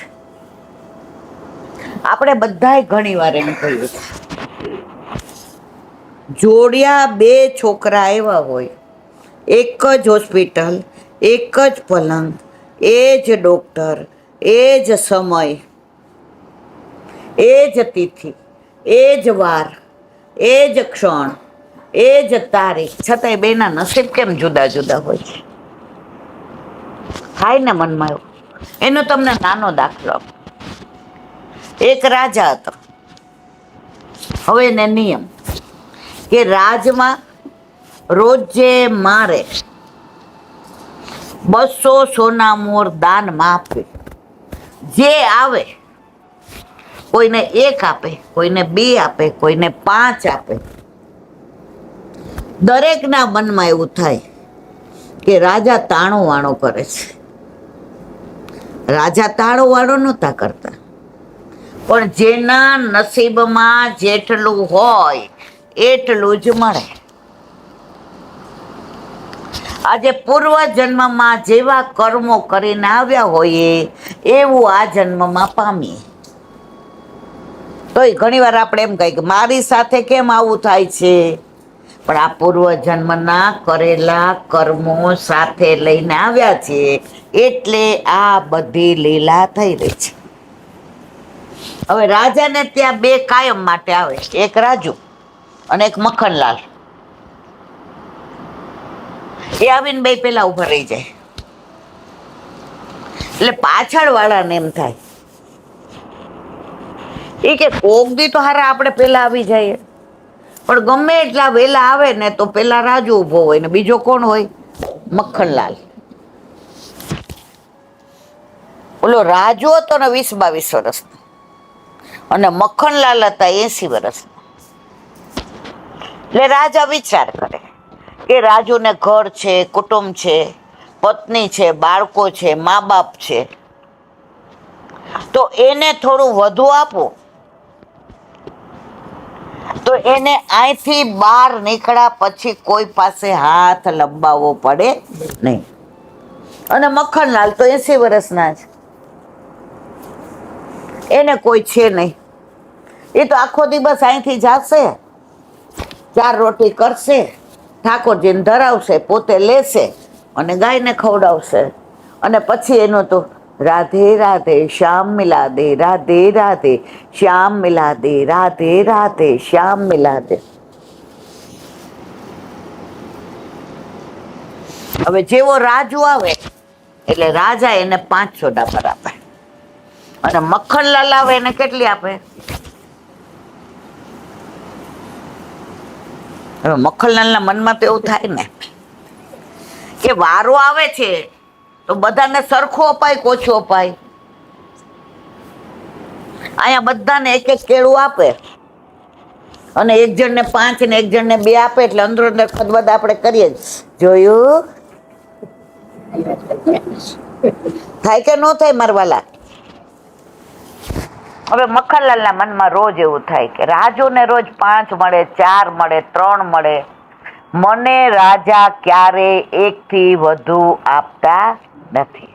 આપણે બધાય ઘણી વાર એમ કહ્યું છે, જોડિયા બે છોકરા એવા હોય, એક જ હોસ્પિટલ, એક જ પલંગ, એ જ ડોક્ટર, એ જ સમય, એ જ તિથિ, એ જ વાર, એ જ ક્ષણ, એ જ તારીખ, છતાંય બેના નસીબ કેમ જુદા જુદા હોય છે? થાય ને મનમાં એવું. એનો તમને નાનો દાખલો આપું. એક રાજા હતો. હવે એને નિયમ કે રાજમાં રોજ જે મારે 200 સોના મોર દાનમાં આપે. જે આવે કોઈને 1 આપે, કોઈને 2 આપે, કોઈને 5 આપે. દરેકના મનમાં એવું થાય કે રાજા તાણો વાણો કરે છે. રાજા તાળો વાળો નહોતા કરતા, પણ જેના નસીબમાં જેટલું હોય એટલું જ મળે. આજે પૂર્વ જન્મમાં જેવા કર્મો કરીને આવ્યા હોઈએ એવું આ જન્મમાં પામીએ. તોય ઘણી વાર આપણે એમ કહીએ કે મારી સાથે કેમ આવું થાય છે? પણ આ પૂર્વ જન્મના કરેલા કર્મો સાથે લઈને આવ્યા છે, એટલે આ બધી લીલા થઈ રહી છે. હવે રાજાને ત્યાં 2 કાયમ માટે આવે, એક રાજુ અને એક મખનલાલ. એ આવીને 2 પેલા ઉભા રહી જાય. એટલે પાછળ વાળાને એમ થાય એ કે કોક દી તો હારા આપણે પેલા આવી જઈએ. પણ ગમે એટલા વેલા આવે ને તો પેલા રાજુ ઉભો હોય ને બીજો કોણ હોય? મખનલાલ. ઓલો રાજુ હતો ને 20-22 વર્ષ અને મખનલાલ હતા 80 વર્ષ. એટલે રાજા વિચાર કરે કે રાજુને ઘર છે, કુટુંબ છે, પત્ની છે, બાળકો છે, મા બાપ છે, તો એને થોડું વધુ આપો તો એને અહીંથી બહાર નીકળ્યા પછી કોઈ પાસે હાથ લંબાવવો પડે નહીં. અને મખનલાલ તો 80 વર્ષના છે, એને કોઈ છે નહીં. એ તો આખો દિવસ અહીંથી જશે, 4 રોટી કરશે, ઠાકોરજીને ધરાવશે, પોતે લેશે અને ગાયને ખવડાવશે. અને પછી એનો તો રાધે રાધે શ્યામ મિલા દે, રાધે રાધે શ્યામ મિલા દે, રાધે રાધે શ્યામ મિલા દે. હવે જેવો રાજુ આવે એટલે રાજા એને 5 સોડા પર આપે અને મખનલાલ આવે એને કેટલી આપે? હવે મખનલાલના મનમાં તો એવું થાય ને કે વારો આવે છે તો બધાને સરખું અપાય કે ઓછું અપાય? અહીંયા બધાને 1-1 કેળું આપે અને એક જણને 5 ને એક જણને 2 આપે એટલે અંદરો અંદર ખદબદ આપણે કરીએ જ. જોયું? થાય કે ન થાય મારવાલા? હવે મખનલાલના મનમાં રોજ એવું થાય કે રાજુને રોજ 5 મળે, 4 મળે, 3 મળે, મને રાજા ક્યારે 1 થી વધુ આપતા નથી.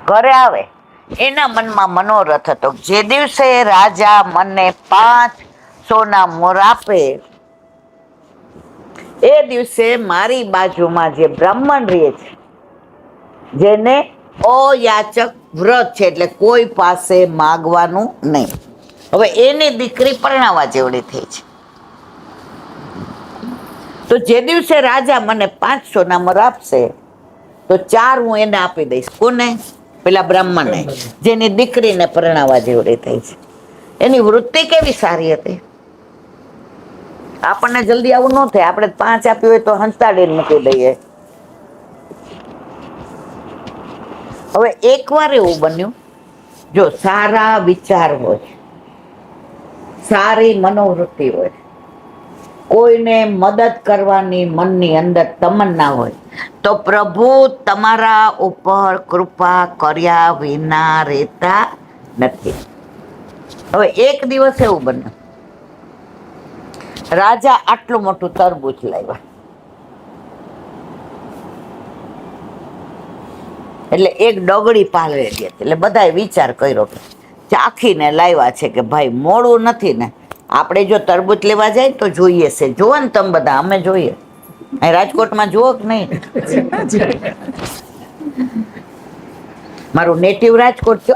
ઘરે આવે એના મનમાં મનોરથ હતો, જે દિવસે રાજા મને 5 સોના મોર આપે એ દિવસે મારી બાજુમાં જે બ્રાહ્મણ રહે છે, જેને અયાચક વ્રત છે, એટલે કોઈ પાસે માગવાનું નહીં, હવે એની દીકરી પરણાવા જેવડી થઈ છે. તો જે દિવસે રાજા મને 5 સોના મોર આપશે તો 4 હું એને આપી દઈશ. કોને? પેલા બ્રાહ્મણને, જેની દીકરીને પરણાવા જેવડી થઈ છે. એની વૃત્તિ કેવી સારી હતી. આપણને જલ્દી આવું ન થાય, આપણે 5 આપ્યું હોય તો હંતાડીને મૂકી દઈએ. હવે એકવાર એવું બન્યું, જો સારા વિચાર હોય, સારી મનોવૃત્તિ હોય, કોઈને મદદ કરવાની મનની અંદર તમન્ના હોય તો પ્રભુ તમારા ઉપર કૃપા કર્યા વિના રહેતા નથી. હવે એક દિવસ એવું બન્યું, રાજા આટલું મોટું તરબૂચ લાવ્યા. એટલે એક ડગડી પાલવે ગઈ એટલે બધાએ વિચાર કર્યો કે ચાખીને લાવ્યા છે કે ભાઈ મોડું નથી ને, આપણે જો તરબૂચ લેવા જાય તો જોઈએ છે. જુઓ ને તમે બધા, અમે જોઈએ. અહીં રાજકોટમાં જુઓ કે નહીં? મારું નેટિવ રાજકોટ છે,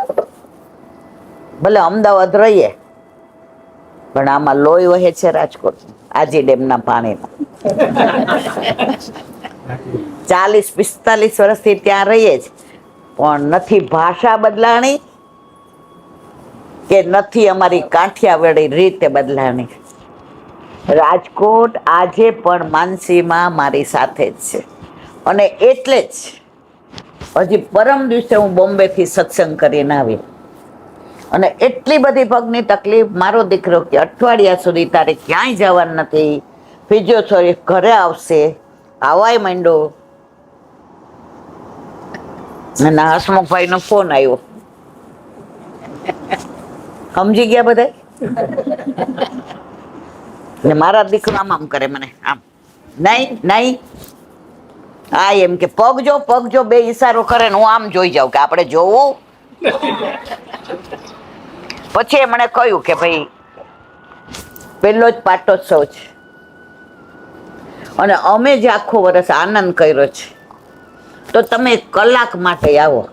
ભલે અમદાવાદ રહીએ પણ આમાં લોહી વહે છે રાજકોટ આજી ડેમના પાણીમાં. 40-45 વર્ષથી ત્યાં રહીએ જ, પણ નથી ભાષા બદલાણી કે નથી અમારી કાઠિયાવાડી રીતે બદલાણી. રાજકોટ આજે પણ માનસીમાં મારી સાથે જ છે. અને એટલે જ હજી પરમ દિવસે હું બોમ્બેથી સત્સંગ કરીને આવી, અને એટલી બધી પગની તકલીફ, મારો દીકરો કે અઠવાડિયા સુધી તારે ક્યાંય જવાનું નથી, ફિઝિયોથેરાપી ઘરે આવશે, આવાય માંડો. અને હસમુખભાઈનો ફોન આવ્યો, સમજી ગયા બધા. ને મારા દીકરો આમ કરે મને, આમ નહીં નહીં, આ એમ કે પગ જો, બે ઈશારો કરે ને હું આમ જોઈ જાઉં કે આપણે જોવું. પછી એમણે કહ્યું કે ભાઈ પહેલો જ પાટોત્સવ છે અને અમે જે આખો વર્ષ આનંદ કર્યો છે, તો તમે કલાક માટે આવો.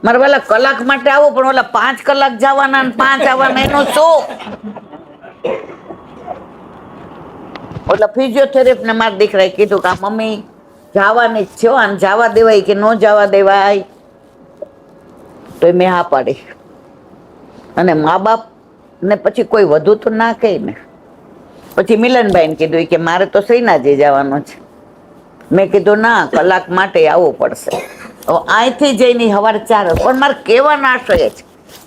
મારા વાલા કલાક માટે આવો, પણ ઓલા 5 કલાક જવાના ને 5 આવવાના એનું શું? એટલે ફિઝિયોથેરાપી ને મારા દીકરાએ કીધું કે મમ્મી જવાની જ છે, આને જવા દેવાય કે ન જવા દેવાય? તો મેં હા પાડી. અને મા બાપ ને પછી કોઈ વધુ તો ના કહે ને. પછી મિલનભાઈને કીધું કે મારે તો સૈનાજી જવાનું છે. મેં કીધું ના, કલાક માટે આવવું પડશે. અહીંથી જઈને સવારે 4, પણ મારે કહેવાનો આશય છે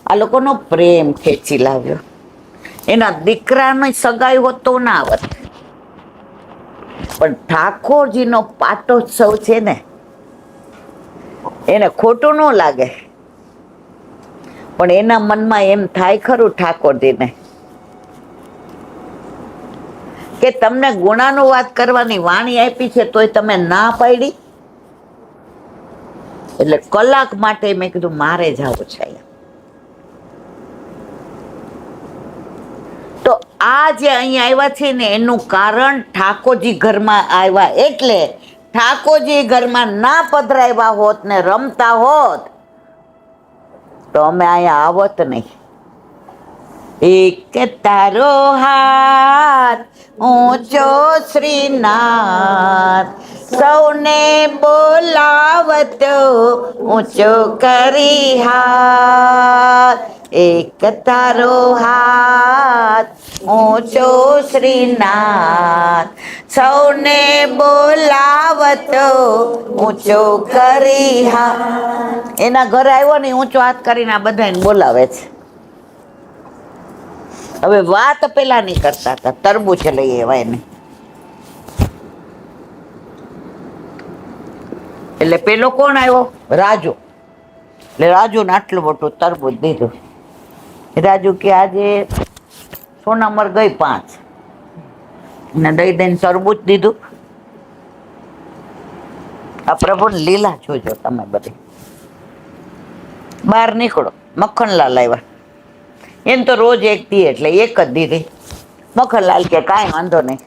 આ લોકોનો પ્રેમ ખેંચી લાવ્યો. એના દીકરાનો સગાઈ હોત તો ના આવત, પણ ઠાકોરજીનો પાટોત્સવ છે ને, એને ખોટું ન લાગે. પણ એના મનમાં એમ થાય ખરું ઠાકોરજીને કે તમને ગુણાનુવાદ કરવાની વાણી આપી છે તોય તમે ના પાડી. એટલે કલાક માટે મેં કીધું મારે જવું છે. તો આ જે અહીંયા આવ્યા છે ને એનું કારણ ઠાકોરજી ઘરમાં આવ્યા, એટલે ઠાકોરજી ઘરમાં ના પધરાવ્યા હોત ને રમતા હોત તો અમે અહીંયા આવત નહીં. એક તારો હાથ ઊંચો શ્રીનાથ, સૌને બોલાવતો ઊંચો કરી હાથ. એક તારો હાથ ઊંચો શ્રીનાથ, સૌને બોલાવતો ઊંચો કરી હાથ. એના ઘરે આવ્યો ને ઊંચો હાથ કરીને આ બધાને બોલાવે છે. હવે વાત પેલા નહીં કરતા હતા, તરબૂચ લઈ એવાય ને. એટલે પેલો કોણ આવ્યો? રાજુ. એટલે રાજુને આટલું મોટું તરબૂચ દીધું. રાજુ કે આજે સોનામર ગઈ 5 ને દઈને તરબૂચ દીધું. આ પ્રભુને લીલા જોજો તમે બધી. બહાર નીકળો, મક્ખનલાલ આવ્યા. એમ તો રોજ એક દી એટલે એક જ દીધી. મક્ખનલાલ કે કાંઈ વાંધો નહીં,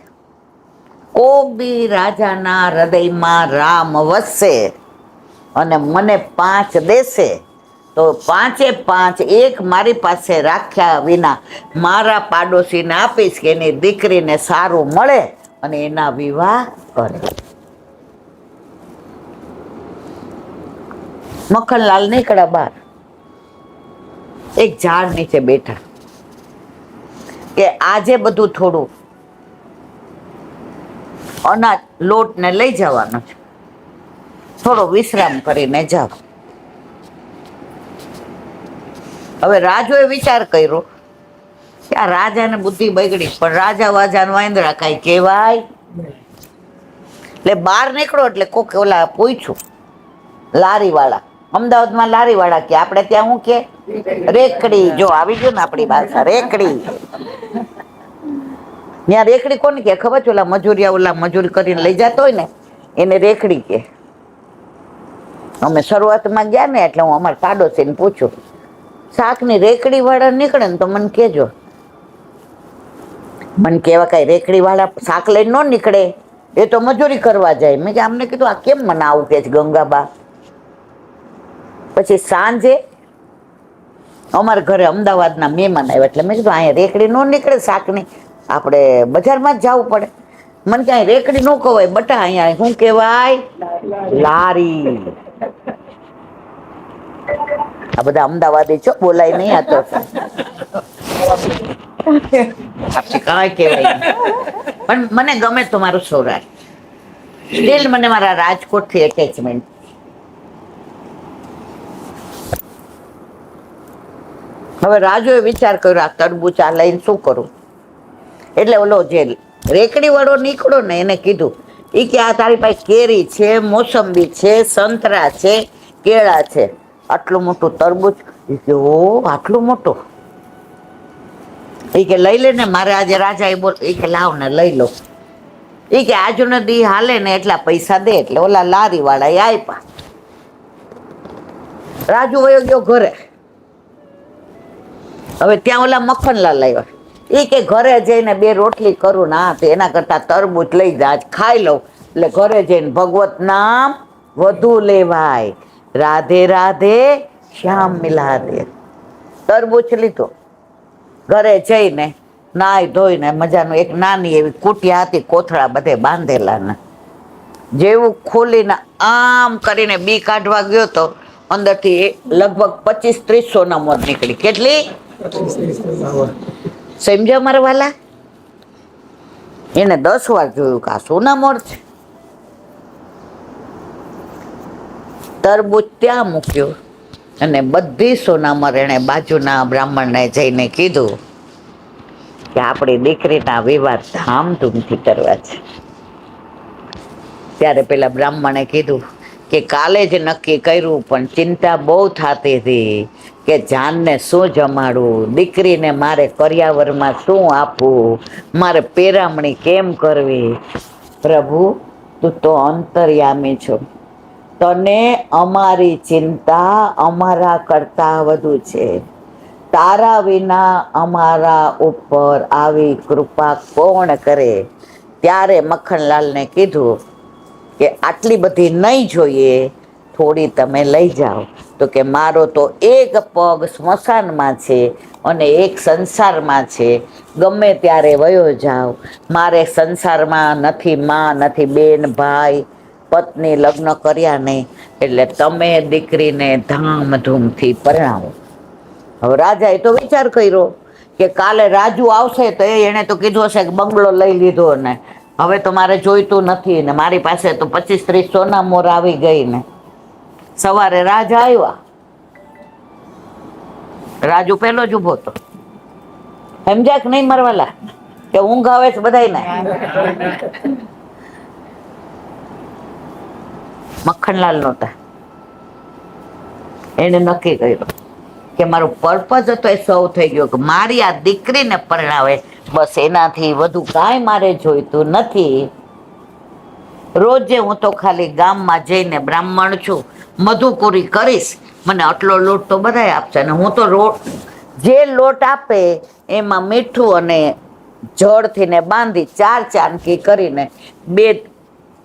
કોક દી રાજાના હૃદયમાં રામ વસશે અને મને 5 દેશે તો 5 એક મારી પાસે રાખ્યા વિના મારા પાડોશીને આપીશ કે એની દીકરીને સારું મળે અને એના વિવાહ કરે. મક્ખનલાલ નીકળ્યા બહાર, એક ઝાડ નીચે બેઠા કે આજે બધું થોડું અનાજ લોટ ને લઈ જવાનું છે, થોડો વિશ્રામ કરીને જાવ. હવે રાજુએ વિચાર કર્યો કે આ રાજાને બુદ્ધિ બગડી, પણ રાજા વાજાને વાંદરા કાંઈ કહેવાય. એટલે બહાર નીકળો એટલે કોક ઓલા પૂછ્યું લારી વાળા અમદાવાદમાં લારીવાળા કે આપણે ત્યાં શું કે રેકડી. જો આવી ગયું ને આપણી ભાષા રેકડી. ત્યાં રેકડી કોને કે ખબર છે? ઓલા મજૂરિયા ઓલા મજૂરી કરીને લઈ જતો હોય ને એને રેકડી કે. અમે શરૂઆતમાં ગયા ને એટલે હું અમારા પાડોશીને પૂછું, શાકની રેકડી વાળા નીકળે ને તો મને કહેજો. મને કેવા કઈ રેકડી વાળા શાક લઈને ન નીકળે, એ તો મજૂરી કરવા જાય. મેં કે અમને કીધું આ કેમ મને આવું કે છે ગંગાબા. પછી સાંજે અમારા ઘરે અમદાવાદના મહેમાન આવ્યા એટલે મેં કીધું અહીંયા રેકડી ન નીકળે શાકની, આપણે બજારમાં જ જવું પડે. મને કે અહીં રેકડી ન કહેવાય બટા, અહીંયા શું કહેવાય? લારી. આ બધા અમદાવાદી છો, બોલાય નહીં આ તો. આપણે કાંઈ કહેવાય નહીં. પણ મને ગમે તમારું સૌરાષ્ટ્ર. સ્ટીલ મને મારા રાજકોટથી એટેચમેન્ટ. હવે રાજુએ વિચાર કર્યો આ તરબૂચા લઈને શું કરું. એટલે ઓલો જે રેકડી વાળો નીકળો ને એને કીધું, એ કે આ તારી પાસે કેરી છે, મોસંબી છે, સંતરા છે, કેળા છે, આટલું મોટું તરબૂચ. એ કે ઓ આટલું મોટું. એ કે લઈ લે ને, મારે આજે રાજા એ બોલ. એ કે લાવ ને લઈ લો. એ કે આજુ નદી હાલે ને એટલા પૈસા દે. એટલે ઓલા લારી વાળા એ આપ્યા. રાજુ વયો ગયો ઘરે. હવે ત્યાં ઓલા મખનલાલ આવ્યા. એ કે ઘરે જઈને 2 રોટલી કરું ના તો એના કરતા તરબૂચ લઈ જા, આજ ખાઈ લઉં. એટલે ઘરે જઈને ભગવત નામ વધુ લેવાય, રાધે રાધે શ્યામ મિલા દે. તરબૂચ લીધો. ઘરે જઈને નાઈ ધોઈને મજાનું એક નાની એવી કુટિયા હતી, કોથળા બધે બાંધેલા ને. જેવું ખોલીને આમ કરીને બી કાઢવા ગયો તો અંદરથી લગભગ 25-30 સોના મોર નીકળી. કેટલી? સમજ્યા મારા વાલા? એને 10 વાર જોયું કે આ સોના મોર છે. તરબૂચ ત્યાં મૂક્યું અને બધી સોનામર એણે બાજુના બ્રાહ્મણને જઈને કીધું કે આપણી દીકરીના વિવાહ ધામધૂમથી કરવા છે. ત્યારે પેલા બ્રાહ્મણે કીધું કે કાલે જ નક્કી કર્યું પણ ચિંતા બહુ થતી હતી કે જાનને શું જમાડવું, દીકરીને મારે કરિયાવરમાં શું આપવું, મારે પેરામણી કેમ કરવી. પ્રભુ તું તો અંતર્યામી છો, તને અમારી ચિંતા અમારા કરતા વધુ છે. તારા વિના અમારા ઉપર આવી કૃપા કોણ કરે. ત્યારે મખનલાલને કીધું કે આટલી બધી નહીં જોઈએ, થોડી તમે લઈ જાઓ. તો કે મારો તો એક પગ સ્મશાનમાં છે અને એક સંસારમાં છે, ગમે ત્યારે વયો જાઓ. મારે સંસારમાં નથી માં, નથી બેન, ભાઈ, પત્ની, લગ્ન કર્યા નહીં. એટલે તમે દીકરીને ધામધૂમથી પરણાવો. હવે રાજાએ તો વિચાર કર્યો કે કાલે રાજુ આવશે તો એને તો કીધું હશે કે બંગલો લઈ લીધો ને હવે તો મારે જોઈતું નથી ને મારી પાસે તો 25-30 સોના મોર આવી ગઈ ને. સવારે રાજા આવ્યા. રાજુ પેલો જ ઉભો હતો. સમજ્યા કે નહીં મરવાલા? કે ઊંઘ આવે છે બધાયને? મખનલાલ નહોતા. એને નક્કી કર્યું કે મારો પર્પઝ હતો એ સૌ થઈ ગયો કે મારી આ દીકરીને પરણાવે, બસ એનાથી વધુ કાંઈ મારે જોઈતું નથી. રોજે હું તો ખાલી ગામમાં જઈને બ્રાહ્મણ છું, મધુપુરી કરીશ, મને આટલો લોટ તો બધાય આપશે ને હું તો જે લોટ આપે એમાં મીઠું અને જળથી ને બાંધી 4 ચાંદકી કરીને 2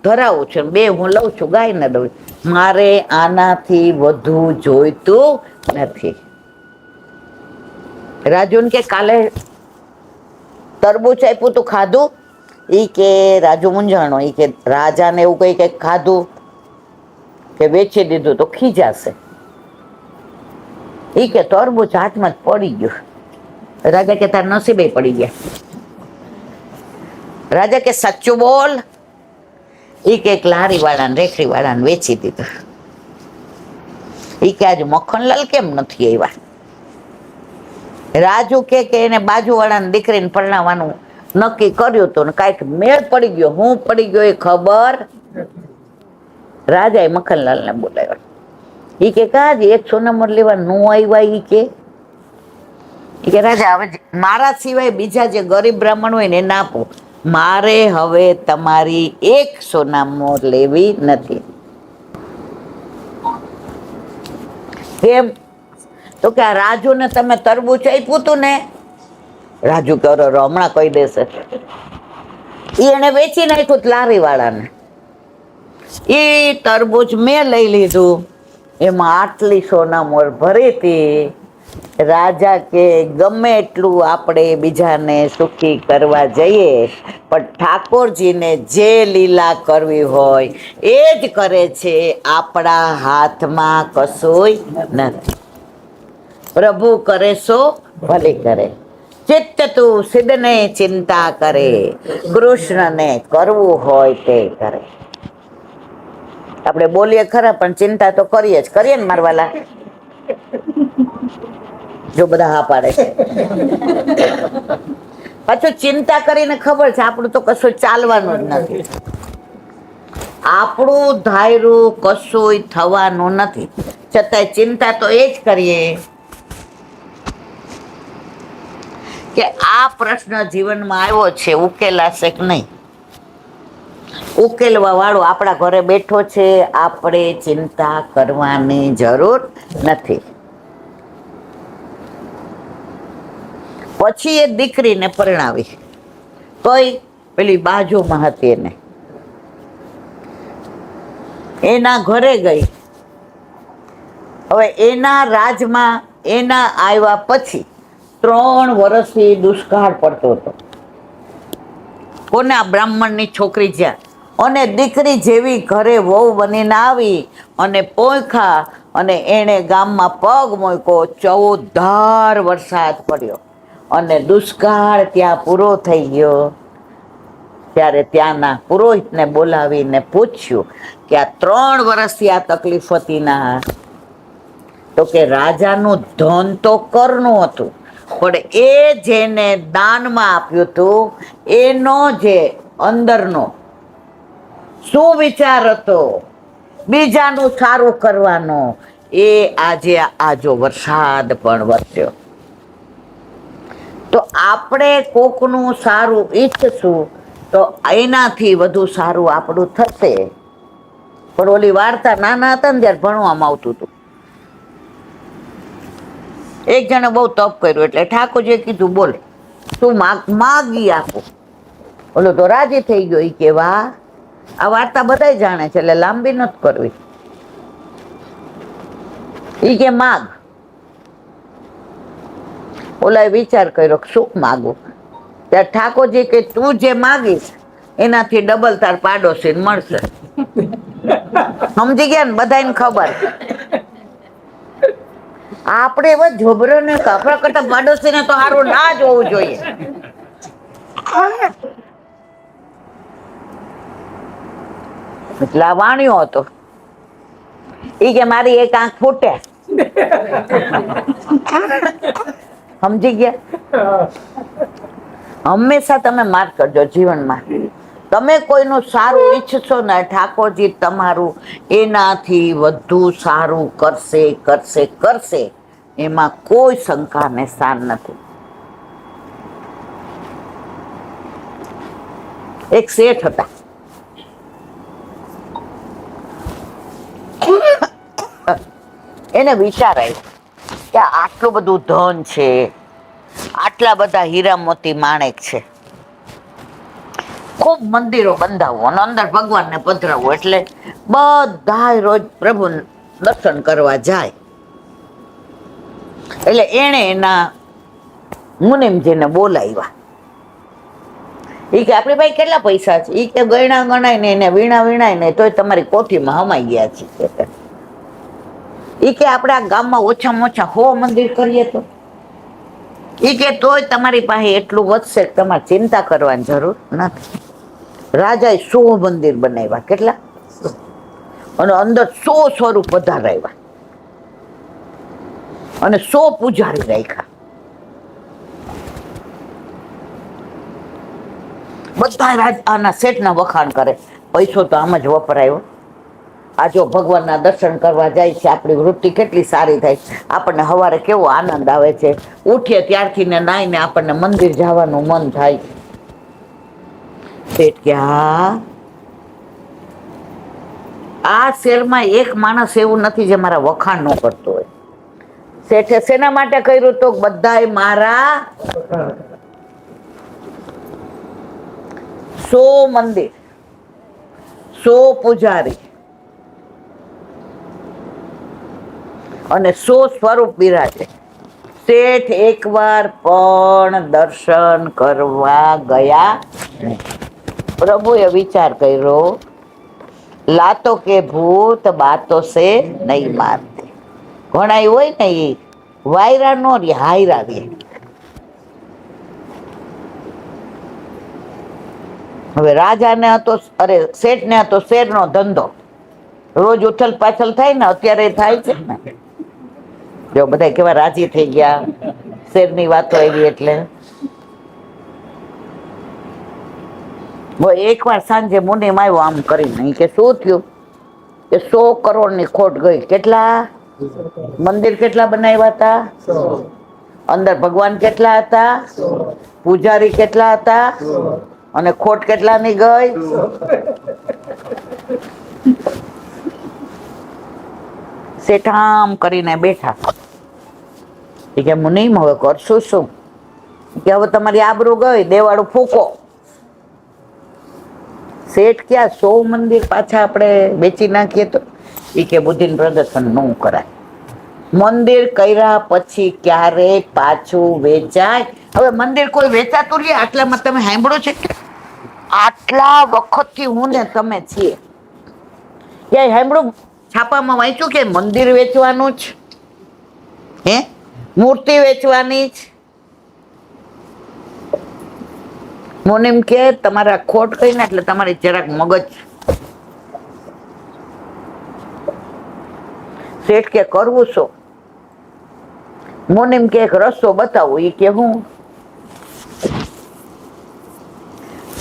ધરાવું છું, 2 હું લઉં છું, ગાયને દઉં. મારે આનાથી વધુ જોઈતું નથી. રાજુને કે કાલે તરબૂચ આપ્યું તું ખાધું? ઈ કે રાજુ મૂંઝાણો. ઈ કે રાજાને એવું કઈ કઈક ખાધું કે વેચી દીધું તો ખીજાશે. ઈ કે તરબૂચ હાથમાં જ પડી ગયું. રાજા કે તાર નસીબે પડી ગયા. રાજા કે સાચું બોલ. ઈ કે એક લારી વાળાને રેખડી વાળાને વેચી દીધું. ઈ કે આજે મખનલાલ કેમ નથી આવ્યા? રાજુ કે એને બાજુવાળાની દીકરીને પરણાવવાનું નક્કી કર્યું હતું ને કાંઈક મેળ પડી ગયો. હું પડી ગયો એ ખબર. રાજાએ મખનલાલને બોલાવ્યો. ઈ કે કાજ એક સોનામોર લેવા નો આવ્યા ઈ કે રાજા હવે મારા સિવાય બીજા જે ગરીબ બ્રાહ્મણ હોય ને એને આપો, મારે હવે તમારી એક સોનામોર લેવી નથી. કેમ? તો કે આ રાજુને તમે તરબૂચ આપ્યું હતું ને, રાજુ કે અરે હમણાં કહી દેશે, એને વેચી નાખ્યું લારી વાળાને. એ તરબૂચ મેં લઈ લીધું, એમાં આટલી સોનામોર ભરી હતી. રાજા કે ગમે એટલું આપણે બીજાને સુખી કરવા જઈએ, પણ ઠાકોરજીને જે લીલા કરવી હોય એ જ કરે છે, આપણા હાથમાં કશુંય નથી. પ્રભુ કરે સો ભલે કરે, ચિત્ત તું સિદ્ધને ચિંતા કરે, કૃષ્ણને કરવું હોય તે કરે. આપણે બોલીએ ખરા પણ ચિંતા તો કરીએ ને મારવાલા, જો બધા હા પાડે છે. પાછું ચિંતા કરીને ખબર છે આપણું તો કશું ચાલવાનું જ નથી, આપણું ધાયરું કશું થવાનું નથી, છતાંય ચિંતા તો એ જ કરીએ કે આ પ્રશ્ન જીવનમાં આવ્યો છે, ઉકેલાશે કે નહીં. ઉકેલવા વાળો આપણા ઘરે બેઠો છે, આપણે ચિંતા કરવાની જરૂર નથી. પછી એ દીકરીને પરણાવી, કઈ પેલી બાજુમાં હતી એને, એના ઘરે ગઈ. હવે એના રાજમાં એના આવ્યા પછી 3 વર્ષથી દુષ્કાળ પડતો હતો. કોને? આ બ્રાહ્મણની છોકરી જ્યાં, અને દીકરી જેવી ઘરે વહુ બનીને આવી અને પોખા અને એને ગામમાં પગ મૂક્યો, 14 વરસાદ પડ્યો અને દુષ્કાળ ત્યાં પૂરો થઈ ગયો. ત્યારે ત્યાંના પુરોહિતને બોલાવીને પૂછ્યું કે આ 3 વર્ષથી આ તકલીફ હતી ના? તો કે રાજાનું ધન તો કરનું હતું, પણ એ જેને દાનમાં આપ્યું હતું એનો જે અંદરનો શું વિચાર હતો બીજાનું સારું કરવાનો, એ આજે આજો વરસાદ પણ વરસ્યો. તો આપણે કોકનું સારું ઈચ્છશું તો એનાથી વધુ સારું આપણું થશે. પણ ઓલી વાર્તા નાના હતા ને ત્યારે ભણવામાં આવતું હતું. એક જણે બહુ તપ કર્યું એટલે ઠાકોરજીએ કીધું બોલ તું માગી આપો. ઓલો તો રાજી થઈ ગયો. ઈ કે વાહ, આ વાર્તા બધાય જાણે છે એટલે લાંબી નથી કરવી. ઈ કે માગ. ઓલાએ વિચાર કર્યો શું માગું? ત્યારે ઠાકોરજી કે તું જે માગીશ એનાથી ડબલ તાર પાડોશી મળશે. સમજી ગયા ને? બધાને ખબર. આપણે એવા જોબરો ને આપણા કરતા પાડોશી ને તો સારું ના જ હોવું જોઈએ. એટલે આ વાણિયો હતો. ઈ કે મારી એક આંખ ફૂટે. સમજી ગયા? હંમેશા તમે માર્ક કરજો જીવનમાં. તમે કોઈનું સારું ઈચ્છશો ને ઠાકોરજી તમારું એનાથી વધુ સારું કરશે કરશે કરશે, એમાં કોઈ શંકા ને સ્થાન નથી. એક શેઠ હતા. એને વિચાર આવ્યો કે આટલું બધું ધન છે, આટલા બધા હીરા મોતી માણેક છે, ખૂબ મંદિરો બંધાવવું અને અંદર ભગવાનને પધરાવવું, એટલે બધા રોજ પ્રભુ દર્શન કરવા જાય. એટલે એને એના મુનિમજીને બોલાવ્યા. ઈ કે આપણી ભાઈ કેટલા પૈસા છે? ઈ કે ગયણા ગણાય ને એને વીણા વીણાય ને તોય તમારી કોઠીમાં હમાઈ ગયા છે. ઈ કે આપણે આ ગામમાં ઓછામાં ઓછા 100 મંદિર કરીએ તો? ઈ કે તોય તમારી પાસે એટલું વધશે કે તમારે ચિંતા કરવાની જરૂર નથી. રાજાએ 100 મંદિર બનાવ્યા. કેટલા? અને અંદર 100 સ્વરૂપ પધારાવ્યા અને 100 પૂજારી રાખ્યા. બધા આના શેઠના વખાણ કરે, પૈસો તો આમ જ વપરાયો. આ જો ભગવાનના દર્શન કરવા જાય છે, આપણી વૃત્તિ કેટલી સારી થાય. આપણને સવારે કેવો આનંદ આવે છે, ઉઠીએ ત્યારથી ને નાઈને આપણને મંદિર જવાનું મન થાય. શેઠ કે હા, આ શહેરમાં એક માણસ એવું નથી જે મારા વખાણ ન કરતો હોય. શેઠે શેના માટે કર્યું? તો બધાય મારા 100 મંદિર, 100 પૂજારી અને 100 સ્વરૂપ બિરાજે. શેઠ એકવાર પણ દર્શન કરવા ગયા નહીં. પ્રભુએ વિચાર કર્યો, લાતો કે ભૂત બાતો સે નહીં મારતે. ઘણા હોય ને એ વાયરા નો રે, હાયરા રે. હવે રાજાને હતો, અરે શેઠને હતો શેરનો ધંધો, રોજ ઉથલ પાછલ થાય ને, અત્યારે થાય છે ને. જો બધા કેવા રાજી થઈ ગયા શેરની વાતો આવી એટલે. એકવાર સાંજે મુનિમ આવ્યો આમ કરીને, કે શું થયું? કે 100 કરોડની ખોટ ગઈ. કેટલા? મંદિર કેટલા બનાવ્યા હતા? અંદર ભગવાન કેટલા હતા? પૂજારી કેટલા હતા? અને ખોટ કેટલાની ગઈ? શેઠ આમ કરીને બેઠા. કે મુનિમ હવે કરશું શું? કે હવે તમારી આબરૂ ગઈ, દેવાળું ફૂકો. શેઠ ક્યાં 100 મંદિર પાછા આપણે વેચી નાખીએ તો? એ કે બુદ્ધિનું પ્રદર્શન ન કરાય. મંદિર કર્યા પછી ક્યારે પાછું વેચાય? હવે મંદિર કોઈ વેચાતું રહે? આટલામાં તમે સાંભળો છે? આટલા વખતથી હું ને તમે છીએ, ક્યાંય સાંભળું? છાપામાં વાંચ્યું કે મંદિર વેચવાનું જ, હે મૂર્તિ વેચવાની જ? મુનિમ કે તમારા ખોટ કઈ ને એટલે તમારી જરાક મગજ. શેઠ કે કરવું શું? મુનિમ કે એક રસ્તો બતાવું. એ કે હું?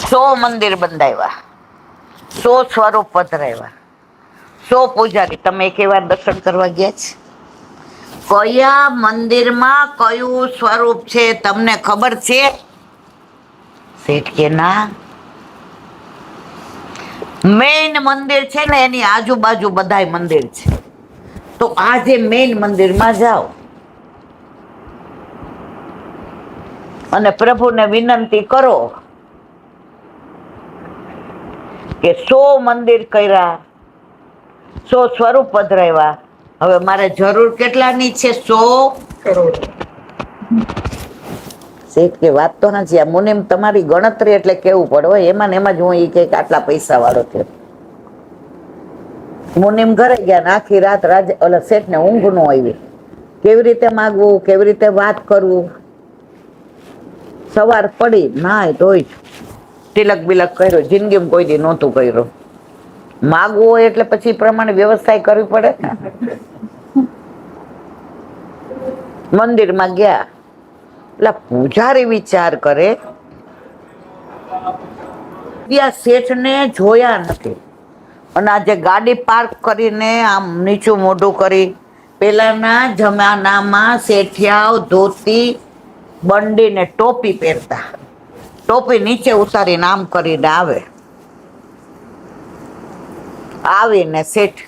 100 મંદિર બંધાવ્યા, 100 સ્વરૂપ પધરાવ્યા, 100 પૂજારી. તમે એક વાર દર્શન કરવા ગયા છે? કયા મંદિરમાં કયું સ્વરૂપ છે તમને ખબર છે? શેઠ કે ના. મેઇન મંદિર છે ને એની આજુબાજુ બધાય મંદિર છે, તો આ જે મેઇન મંદિરમાં જાઓ અને પ્રભુને વિનંતી કરો કે 100 મંદિર કર્યા, 100 સ્વરૂપ પધરાવ્યા, હવે મારે જરૂર કેટલાની છે? 100 કરોડ. શેઠ કે વાત તો નથી. આ મુનિમ તમારી ગણતરી એટલે કેવું પડે હોય, એમાં ને એમાં જ હું કે આટલા પૈસા વાળો થયો. મુનિમ ઘરે ગયા ને આખી રાત ઓલા શેઠને ઊંઘ ન આવી. કેવી રીતે માગવું, કેવી રીતે વાત કરવું. સવાર પડી, નાય ધોઈ, તિલક બિલક કર્યો, જિંદગીમાં કોઈ દી નહોતું કર્યું. માગવું હોય એટલે પછી પ્રમાણે વ્યવસ્થા કરવી પડે ને. મંદિરમાં ગયા એટલે પૂજારી વિચાર કરે, ત્યાં શેઠને જોયા નથી. અને આજે ગાડી પાર્ક કરીને આમ નીચું મોઢું કરી, પેલાના જમાનામાં શેઠિયાઓ ધોતી, બંડી ને ટોપી પહેરતા. ટોપી નીચે ઉતારીને આમ કરીને આવીને શેઠ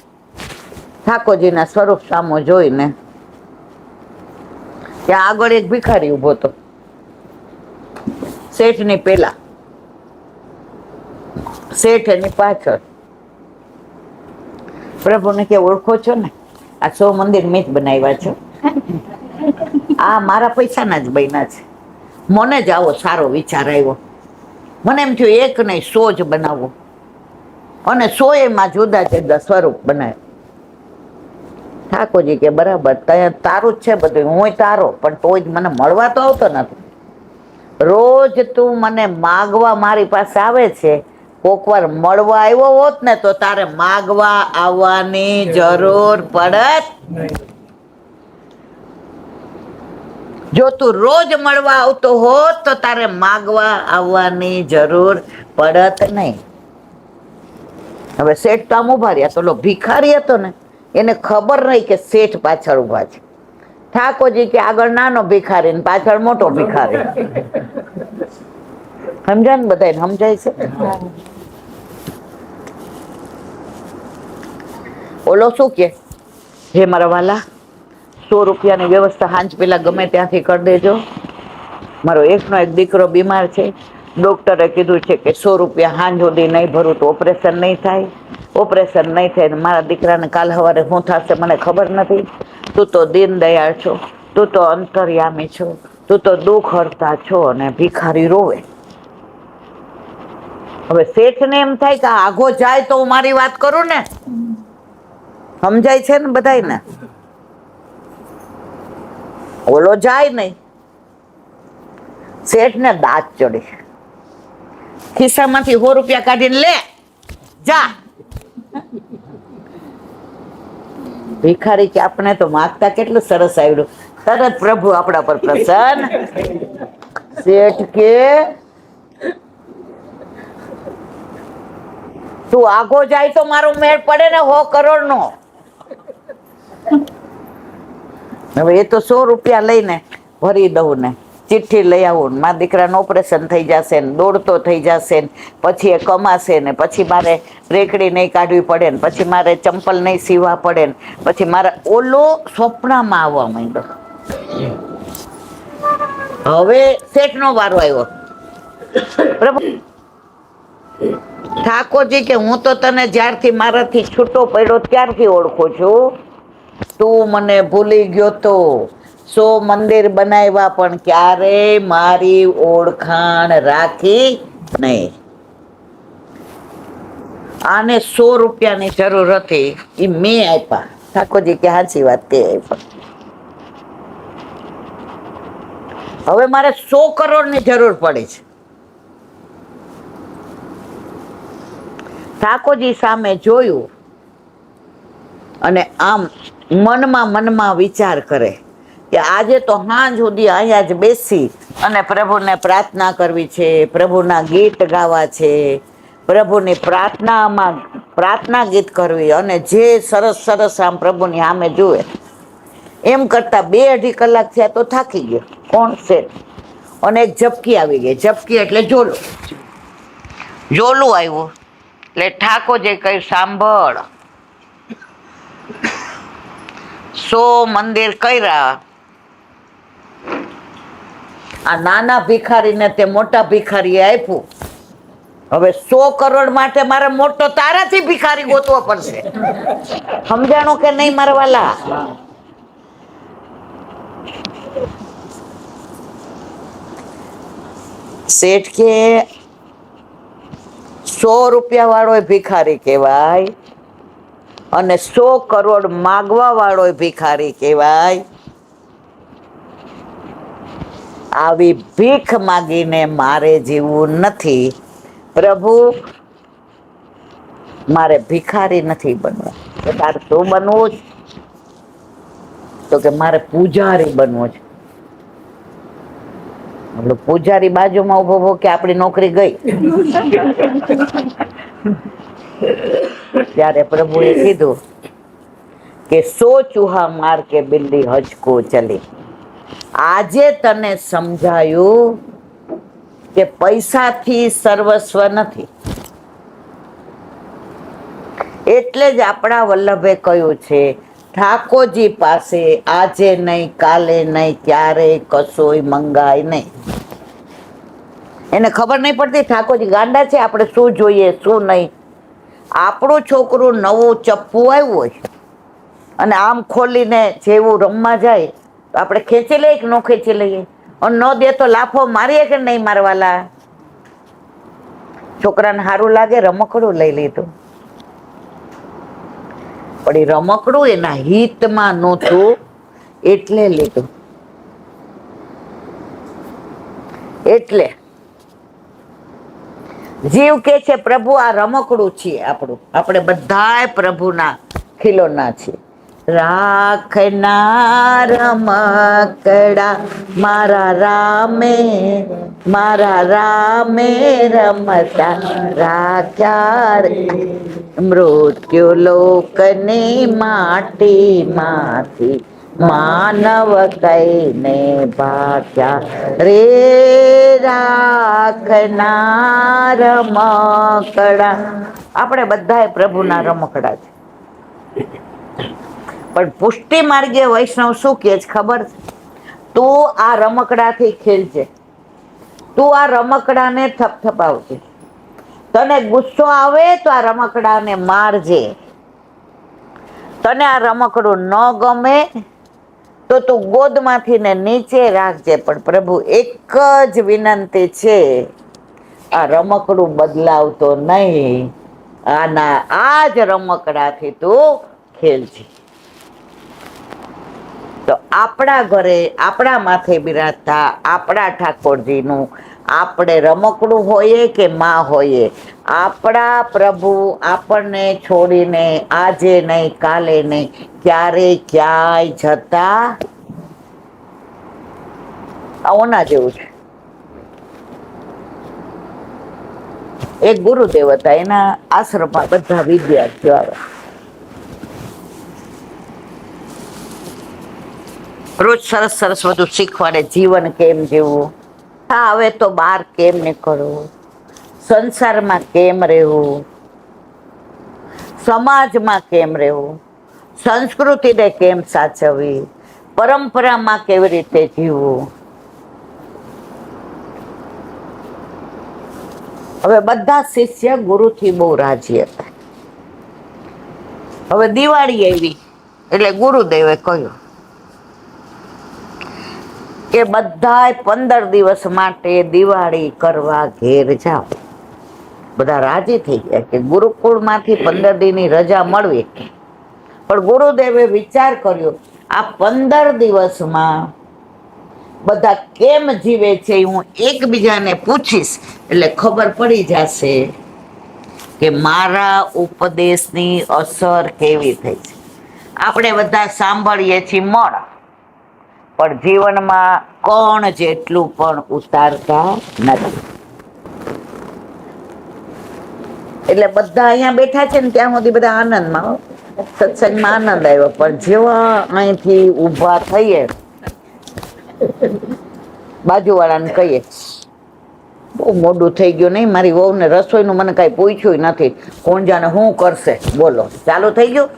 ઠાકોરજીના સ્વરૂપ સામો જોઈને, ત્યાં આગળ એક ભિખારી ઉભો હતો શેઠની પેલા, શેઠ એની પાછળ. પ્રભુને કે ઓળખો છો ને? આ 100 મંદિર મેં જ બનાવ્યા છો, આ મારા પૈસાના જ બન્યા છે. મને જ આવો સારો વિચાર આવ્યો. મને એમ થયું એક નહીં 100 જ બનાવો, અને 100 એમાં જુદા જુદા સ્વરૂપ બનાવે. ઠાકોરજી કે બરાબર, ત્યાં તારું જ છે બધું, હું તારો, પણ તોય જ મને મળવા તો આવતો નથી. રોજ તું મને માગવા મારી પાસે આવે છે, કોક વાર મળવા આવ્યો હોત ને તો તારે માગવા આવવાની જરૂર પડત. જો તું રોજ મળવા આવતો હોત તો તારે માગવા આવવાની જરૂર પડત નહીં. હવે શેઠ તો આમ ઉભા રહ્યા, તો ઓલો ભિખારી હતો ને એને ખબર નહીં કે શેઠ પાછળ ઉભા છે. ઠાકોરજી કે આગળ નાનો ભિખારી ને પાછળ મોટો ભિખારી. સમજાય ને બધાને? સમજાય છે? ઓલો શું કે, હે મારા વાલા, 100 રૂપિયાની વ્યવસ્થા હાંજ પેલા ગમે ત્યાંથી કરી દેજો. મારો એકનો એક દીકરો બીમાર છે, ડોક્ટરે કીધું છે કે 100 રૂપિયા હાંજ સુધી નહીં ભરું તો ઓપરેશન નહીં થાય. ઓપરેશન નહીં થાય ને મારા દીકરાને કાલ સવારે શું થશે મને ખબર નથી. તું તો દીન દયાળ છો, તું તો અંતર્યામી છો, તું તો દુઃખ હરતા છો. અને ભિખારી રોવે. હવે શેઠને એમ થાય કે આગો જાય તો હું મારી વાત કરું ને. સમજાય છે ને બધાયને? ઓલો જાય નહીં. શેઠને દાંત ચડે, ખિસ્સામાંથી 100 રૂપિયા કાઢીને લે જા. ભિખારી કે આપણે તો માગતા કેટલું સરસ આવ્યું, તરત પ્રભુ આપણા પર પ્રસન્ન. શેઠ કે તું આગો જાય તો મારો મેળ પડે ને 100 કરોડ નો. હવે એ તો 100 રૂપિયા લઈને ભરી દઉં ને ચિઠ્ઠી લઈ આવું ને મારા દીકરાનું ઓપરેશન થઈ જશે ને દોડતો થઈ જશે ને પછી એ કમાશે ને પછી મારે રેકડી નહીં કાઢવી પડે ને પછી મારે ચંપલ નહીં સીવવા પડે ને પછી મારે ઓલો સ્વપ્નમાં આવવા માંડ્યો. હવે શેઠનો વારો આવ્યો. પ્રભુ ઠાકોરજી કે હું તો તને જ્યારથી મારાથી છૂટો પડ્યો ત્યારથી ઓળખું છું. તું મને ભૂલી ગયો તો 100 મંદિર બનાવ્યા પણ ક્યારેય મારી ઓળખાણ રાખી નહીં. આને 100 રૂપિયાની જરૂર હતી એ મેં આપ્યા. ઠાકોરજી કે સાચી વાત તે આપ્યા. હવે મારે 100 કરોડની જરૂર પડી છે. ઠાકોરજી સામે જોયું અને આમ મનમાં વિચાર કરે કે આજે તો સાંજ સુધી અહીંયા જ બેસી અને પ્રભુને પ્રાર્થના કરવી છે, પ્રભુના ગીત ગાવા છે, પ્રભુની પ્રાર્થના ગીત કરવી અને જે સરસ સરસ આમ પ્રભુની સામે જુએ એમ કરતા 2-2.5 કલાક થયા તો થાકી ગયો. કોણ? શેઠ. અને એક ઝપકી આવી ગઈ. ઝપકી એટલે જોલું આવ્યું એટલે ઠાકોરજી કહ્યું સાંભળ, 100 મંદિર કર્યા, આ નાના ભિખારીને તે મોટા ભિખારીએ આપ્યું. હવે 100 કરોડ માટે મારે મોટો તારાથી ભિખારી ગોતવો પડશે. સમજાણું કે નહીં મારા વાલા? શેઠ કે 100 રૂપિયા વાળો ભિખારી કહેવાય અને 100 કરોડ માગવા વાળો ભિખારી કહેવાય. આવી ભીખ માગીને મારે જીવવું નથી. પ્રભુ મારે ભિખારી નથી બનવું. તારે શું બનવું છે? તો કે મારે પૂજારી બનવું છે. એટલે પૂજારી બાજુમાં ઉભો કે આપણી નોકરી ગઈ. ત્યારે પ્રભુએ કીધું કે 100 ચૂહા માર કે બિલ્લી હજકો ચલી. આજે તને સમજાયું કે પૈસાથી સર્વસ્વ નથી. એટલે જ આપણા વલ્લભે કહ્યું છે ઠાકોરજી પાસે આજે નહીં, કાલે નહીં, ક્યારેય કશોય મંગાય નહીં. એને ખબર નહીં પડતી ઠાકોરજી ગાંડા છે, આપણે શું જોઈએ શું નહીં. આપણું છોકરું નવું ચપ્પુ આવ્યું હોય અને આમ ખોલીને જેવું રમવા જાય તો આપણે ખેંચી લઈએ કે ન ખેંચી લઈએ? અને ન દે તો લાફો મારીએ કે નહીં મારવાલા? છોકરાને સારું લાગે રમકડું લઈ લીધું, પણ એ રમકડું એના હિતમાં નહોતું એટલે લીધું. એટલે જીવ કે છે પ્રભુ આ રમકડું છે આપણું, આપણે બધાય પ્રભુના ખીલોના છીએ. રાખનાર રમકડા મારા રામે રમતા રાખ્યા રે. મૃત્યુ લોકની માટીમાંથી માનવ કઈને ભાગ્યા રે. રાખનાર રમકડા. આપણે બધાએ પ્રભુના રમકડા છે. પણ પુષ્ટિ માર્ગે વૈષ્ણવ શું કહે છે ખબર છે? તું આ રમકડાથી ખેલજે, તું આ રમકડાને થપથપાવજે, તને ગુસ્સો આવે તો આ રમકડાને મારજે, તને આ રમકડું ન ગમે તો તું ગોદમાંથી ને નીચે રાખજે. પણ પ્રભુ એક જ વિનંતી છે, આ રમકડું બદલાવતો નહીં, આ જ રમકડાથી તું ખેલજે. તો આપણા ઘરે આપણા માથે બિરાજતા આપણા ઠાકોરજીનું આપણે રમકડું હોઈએ કે માં હોઈએ, આપણા પ્રભુ આપણને છોડીને આજે નહીં કાલે નહીં ક્યારેય ક્યાંય જતા ઓના જેવું છે. એક ગુરુદેવ હતા, એના આશ્રમમાં બધા વિદ્યાર્થીઓ આવે, રોજ સરસ સરસ બધું શીખવાડે, જીવન કેમ જીવવું, હવે તો બહાર કેમ નીકળવું, સંસારમાં કેમ રહેવું, સમાજમાં કેમ રહેવું, સંસ્કૃતિને કેમ સાચવવી, પરંપરામાં કેવી રીતે જીવવું. હવે બધા શિષ્ય ગુરુથી બહુ રાજી હતા. હવે દિવાળી આવી એટલે ગુરુદેવે કહ્યું કે બધાય 15 દિવસ માટે દિવાળી કરવા ઘેર જાઓ. બધા રાજી થઈ ગયા કે ગુરુકુળમાંથી 15 દીની રજા મળવી. પણ ગુરુદેવે વિચાર કર્યો, આ 15 દિવસમાં બધા કેમ જીવે છે હું એકબીજાને પૂછીશ એટલે ખબર પડી જશે કે મારા ઉપદેશની અસર કેવી થઈ છે. આપણે બધા સાંભળીએ છીએ મોડા, પણ જીવનમાં કોણ જેટલું પણ ઉતારતા નથી. એટલે બધા અહીંયા બેઠા છે ને ત્યાં સુધી બધા આનંદમાં, સત્સંગમાં આનંદ આવ્યો. પણ જેવા અહીંથી ઊભા થઈએ, બાજુવાળાને કહીએ બહુ મોડું થઈ ગયું નહીં, મારી વહુને રસોઈનું મને કાંઈ પૂછ્યું નથી, કોણ જાણે શું કરશે, બોલો ચાલુ થઈ ગયું.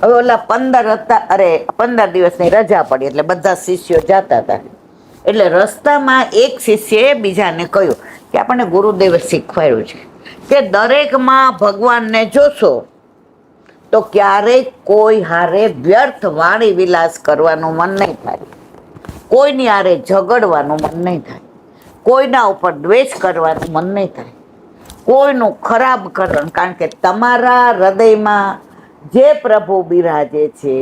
હવે ઓલા 15 હતા, અરે 15 દિવસની રજા પડી એટલે બધા શિષ્યો જતા હતા. એટલે રસ્તામાં એક શિષ્યએ બીજાને કહ્યું કે આપણને ગુરુદેવે શીખવાડ્યું છે કે દરેકમાં ભગવાનને જોશો તો ક્યારેય કોઈ હારે વ્યર્થ વાણી વિલાસ કરવાનું મન નહીં થાય, કોઈની હારે ઝઘડવાનું મન નહીં થાય, કોઈના ઉપર દ્વેષ કરવાનું મન નહીં થાય, કોઈનું ખરાબ કરવાનું. કારણ કે તમારા હૃદયમાં જે પ્રભુ બિરાજે છે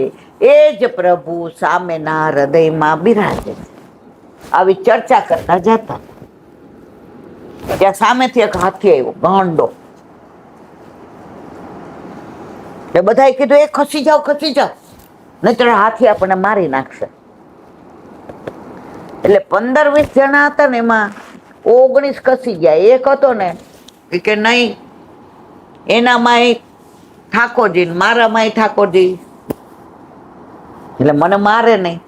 એ જ પ્રભુ સામેના હૃદયમાં બિરાજે છે. આવી ચર્ચા કરતા જતા, ત્યાં સામેથી એક હાથી આવ્યો ગાંડો. એટલે બધાએ કીધું એ ખસી જાઓ નહીતર હાથી આપણને મારી નાખશે. એટલે 15-20 જણા હતા ને એમાં 19 ખસી ગયા. એક હતો ને કે નહીં, એનામાંય ઠાકોરજી મારામાંય ઠાકોરજી, એટલે મને મારે નહીં.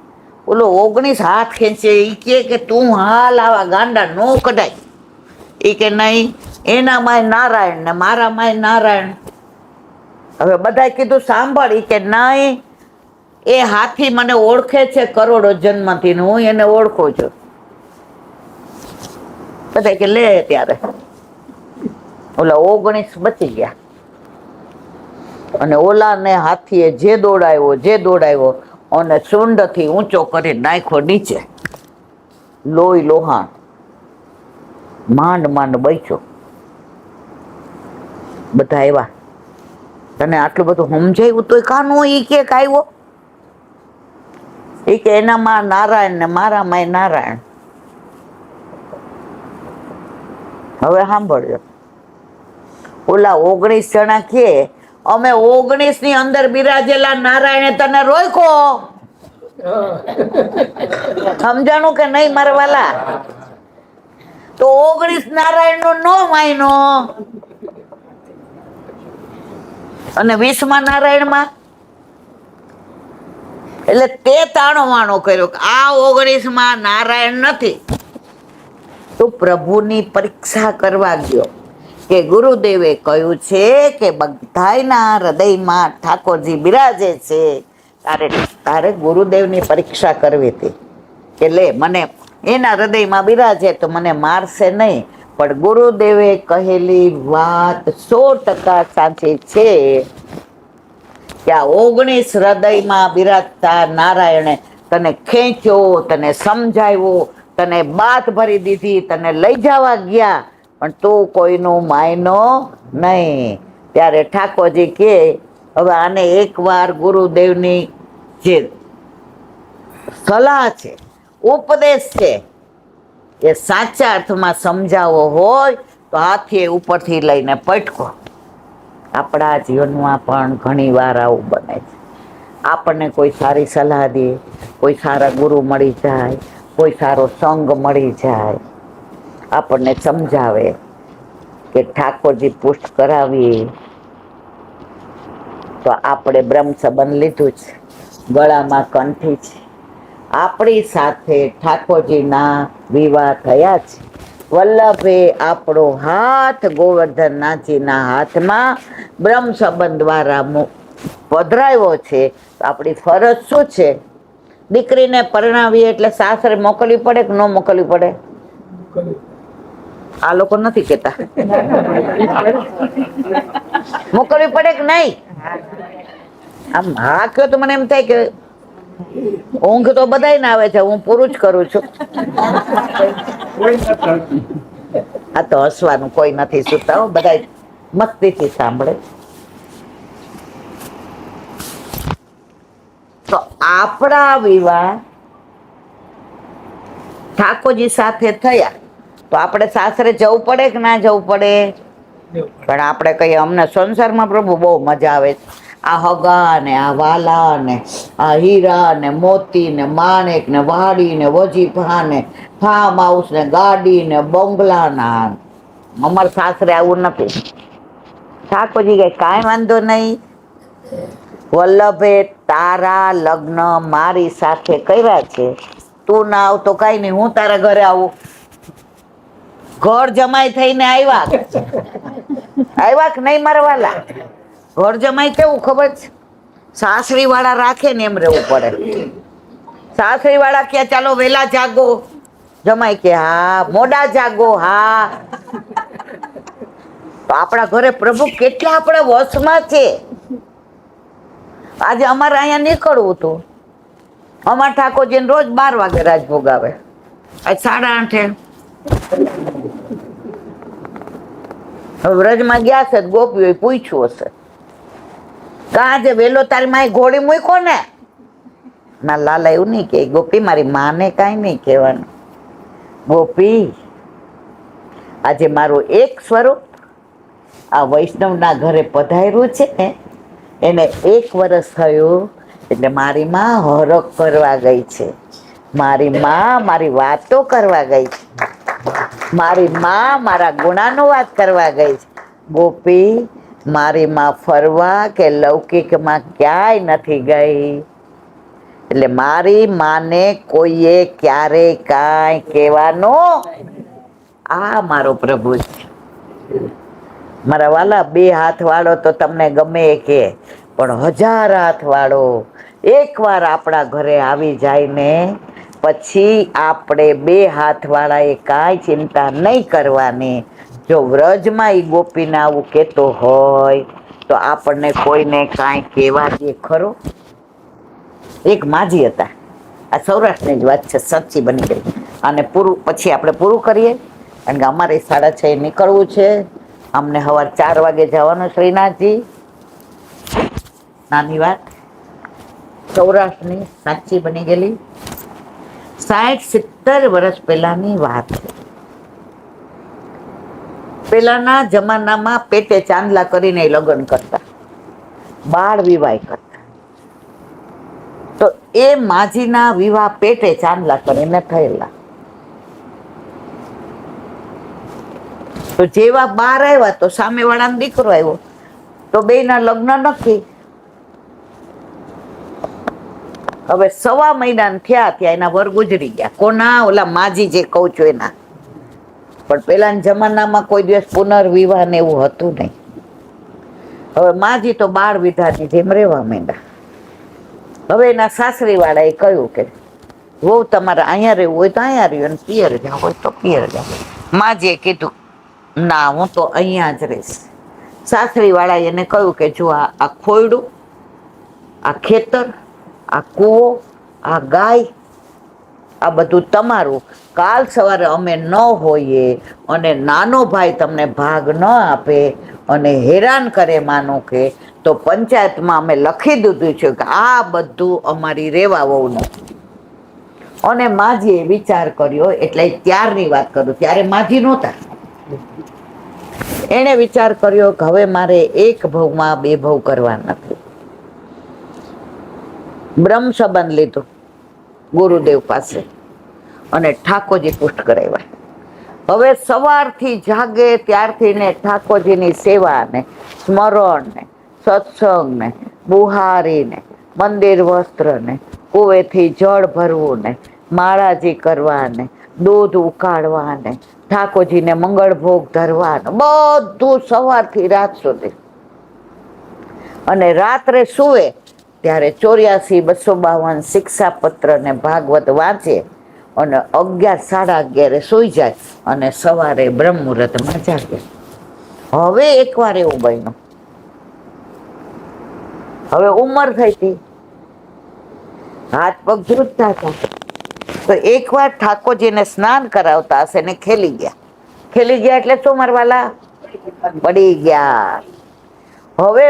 ઓલો 19 હાથ ખેંચે, એ કે તું હાલ આવા ગાંડા નો કઢાય. એ કે નહીં, એનામાંય નારાયણ ને મારામાંય નારાયણ. હવે બધાએ કીધું સાંભળ. એ કે નહીં, એ હાથી મને ઓળખે છે કરોડો જન્મથી, હું એને ઓળખું છું. બધા કે લે, ત્યારે ઓલા 19 બચી ગયા અને ઓલાને હાથીએ જે દોડાવ્યો અને સૂંઢથી ઊંચો કરી નાખ્યો નીચે. લોહી લોહાણ, માંડ બચ્યો. બધા એવા, તને આટલું બધું સમજાયું તોય કાનું? એ કે આવ્યો, એ કે એનામાં નારાયણ ને મારામાં નારાયણ. હવે સાંભળજો, ઓલા 19 જણા કે અમે 19 ની અંદર બિરાજેલા નારાયણે તને રોક્યો. સમજાણું કે નહીં મારા વાલા? તો 19 નારાયણ નો નો માયનો અને 20મા નારાયણમાં એટલે તે તાણો વાણો કર્યો કે આ 19માં નારાયણ નથી. તો પ્રભુની પરીક્ષા કરવા ગયો કે ગુરુદેવે કહ્યું છે કે બધાયના હૃદયમાં ઠાકોરજી બિરાજે છે. તારે ગુરુદેવની પરીક્ષા કરવી હતી કે લે મને એના હૃદયમાં બિરાજે તો મને મારશે નહીં, પણ ગુરુદેવે કહેલી વાત 100% સાચી છે કે આ 19 હૃદયમાં બિરાજતા નારાયણે તને ખેંચ્યો, તને સમજાવ્યો, તને બાત ભરી દીધી, તને લઈ જવા ગયા, પણ તું કોઈનું માયનો નહીં. ત્યારે ઠાકોરજી કે હવે આને એકવાર ગુરુદેવની જે સલાહ છે, ઉપદેશ છે, એ સાચા અર્થમાં સમજાવવો હોય તો હાથે ઉપરથી લઈને પટકો. આપણા જીવનમાં પણ ઘણી વાર આવું બને છે. આપણને કોઈ સારી સલાહ દે, કોઈ સારા ગુરુ મળી જાય, કોઈ સારો સંગ મળી જાય, આપણને સમજાવે કે ઠાકોરજી પુષ્ટ કરાવીએ, તો આપણે બ્રહ્મ સંબંધ લીધું છે, ગળામાં કંઠી છે, આપણી સાથે ઠાકોરજીના વિવાહ થયા છે. વલ્લભે આપણો હાથ ગોવર્ધનનાથજીના હાથમાં બ્રહ્મ સંબંધ દ્વારા પધરાવ્યો છે. તો આપણી ફરજ શું છે? દીકરીને પરણાવીએ એટલે સાસરે મોકલવી પડે કે ન મોકલવી પડે? આ લોકો નથી કેતા મોકલવી પડે કે નહીં? આમ હા કયો તો મને એમ થાય કે ઊંઘ તો બધાય ના આવે છે, હું પૂરું જ કરું છું. આ તો હસવાનું કોઈ નથી સુતા, બધા મસ્તીથી સાંભળે. તો આપણા વિવાહ ઠાકોરજી સાથે થયા તો આપણે સાસરે જવું પડે કે ના જવું પડે? પણ આપણે કહીએ અમને સંસારમાં પ્રભુ બહુ મજા આવે છે, આ હગા ને આ વાલા ને આ હીરા ને મોતી ને માણેક ને વાડી ને વજીફા ને ફાર્મ હાઉસ ને ગાડી ને બંગલા ના. અમારા સાસરે આવું નથી. ઠાકોરજી કે કાંઈ વાંધો નહીં, વલ્લભે તારા લગ્ન મારી સાથે કર્યા છે, તું ના આવ તો કઈ નહીં, હું તારા ઘરે આવું. ઘર જમાઈ થઈને આવ્યા કે નહીં મારા વાલા? ઘર જમાઈ કેવું ખબર છે? સાસરી વાળા રાખે ને એમ રહેવું પડે. સાસરી વાળા કે ચાલો વેલા જાગો, જમાઈ કે હા. મોડા જાગો, હા. તો આપણા ઘરે પ્રભુ કેટલા આપણા વશમાં છે. આજે અમારે અહીંયા નીકળવું હતું, અમારા ઠાકોરજીને રોજ 12 વાગે રાજભોગ આવે, આજ 8:30. હવે વ્રજમાં ગયા છે, ગોપીઓ પૂછ્યું હશે કાજે વેલો તારી માએ ઘોડી મૂકો ને? ના લાલા એવું નહીં કે ગોપી, મારી માને કાંઈ નહીં કહેવાનું. ગોપી, આજે મારું એક સ્વરૂપ આ વૈષ્ણવના ઘરે પધાર્યું છે ને, એને 1 વર્ષ થયું, એટલે મારી માં હરખ કરવા ગઈ છે, મારી માં મારી વાતો કરવા ગઈ છે, મારી માં મારા ગુણાનુવાદ કરવા ગઈ છે. ગોપી, મારી માં ફરવા કે લૌકિકમાં ક્યાંય નથી ગઈ, એટલે મારી માને કોઈએ ક્યારે કાંઈ કહેવાનું. આ મારો પ્રભુ છે. મારા વાલા, 2 હાથ વાળો તો તમને ગમે કે, પણ 1000 હાથ વાળો એકવાર આપણા ઘરે આવી જાય ને પછી આપણે 2 હાથ વાળાએ કાંઈ ચિંતા નહીં કરવાની. જો વ્રજમાં એ ગોપીને આવું કહેતો હોય તો આપણને કોઈને કાંઈ કહેવા દે ખરો? એક માજી હતા, આ સૌરાષ્ટ્રની જ વાત છે, સાચી બની ગઈ. અને પછી આપણે પૂરું કરીએ, કારણ કે અમારે 6:30 નીકળવું છે. અમને સવારે 4 વાગે જવાનું. શ્રીનાથજી, નાની વાત, સૌરાષ્ટ્રની સાચી બની ગયેલી, 60-70 વર્ષ પહેલાની વાત છે. પેલાના જમાનામાં પેટે ચાંદલા કરીને લગ્ન કરતા, બાળ વિવાહ કરતા. તો એ માજીના વિવાહ પેટે ચાંદલા કરીને થયેલા. તો જેવા બાર આવ્યા તો સામેવાળાનો દીકરો આવ્યો, તો બેયના લગ્ન નક્કી. હવે 1.5 મહિના થયા ત્યાં એના વર ગુજરી ગયા. કોના? ઓલા માજી જે કહું છું એના. પણ પેલાના જમાનામાં કોઈ દિવસ પુનર્વિવાહ ને એવું હતું નહીં. હવે માજી તો બાળ વિધાની જેમ રહેવા માંડ્યા. હવે એના સાસરી વાળાએ કહ્યું કે વહુ તમારે અહીંયા રહેવું હોય તો અહીંયા રહ્યું, અને પિયર જાવ હોય તો પિયર જાવ. માજીએ કીધું ના, હું તો અહીંયા જ રહીશ. સાસરી વાળાએ એને કહ્યું કે જો આ ખોયડું, આ ખેતર, આ કૂવો, આ ગાય, આ બધું તમારું. કાલ સવારે અમે ન હોઈએ અને નાનો ભાઈ તમને ભાગ ન આપે અને હેરાન કરે, માનો કે, તો પંચાયતમાં અમે લખી દીધું છે કે આ બધું અમારી રેવા વહુનું. અને માજીએ વિચાર કર્યો, એટલે ત્યારની વાત કરું, ત્યારે માજી નહોતા. એણે વિચાર કર્યો કે હવે મારે એક ભવમાં 2 ભવ કરવા નથી. બ્રહ્મ સંબંધ લીધો ગુરુદેવ પાસે અને ઠાકોરજી પુષ્ટ કરાવ્યા. હવે સવારથી જાગે ત્યારથી ને ઠાકોરજીની સેવા ને સ્મરણ ને સત્સંગ ને બુહારી ને મંદિર વસ્ત્ર ને કુવેથી જળ ભરવું ને માળાજી કરવા ને દૂધ ઉકાળવા ને ઠાકોરજીને મંગળ ભોગ ધરવાનું, બધું સવારથી રાત સુધી. અને રાત્રે સુવે ત્યારે 84, 252 શિક્ષાપત્ર ને ભાગવત વાંચે અને 11, 11:30 સુઈ જાય અને સવારે બ્રહ્મ મુહૂર્તમાં જાગે. હવે એકવાર એવું બન્યું, હવે ઉંમર થઈ હતી, હાથ પગ ધ્રુજતા હતા, તો એકવાર ઠાકોરજીને સ્નાન કરાવતા હશે ને ખેલી ગયા. ખેલી ગયા એટલે શું મારવાલા? પડી ગયા. હવે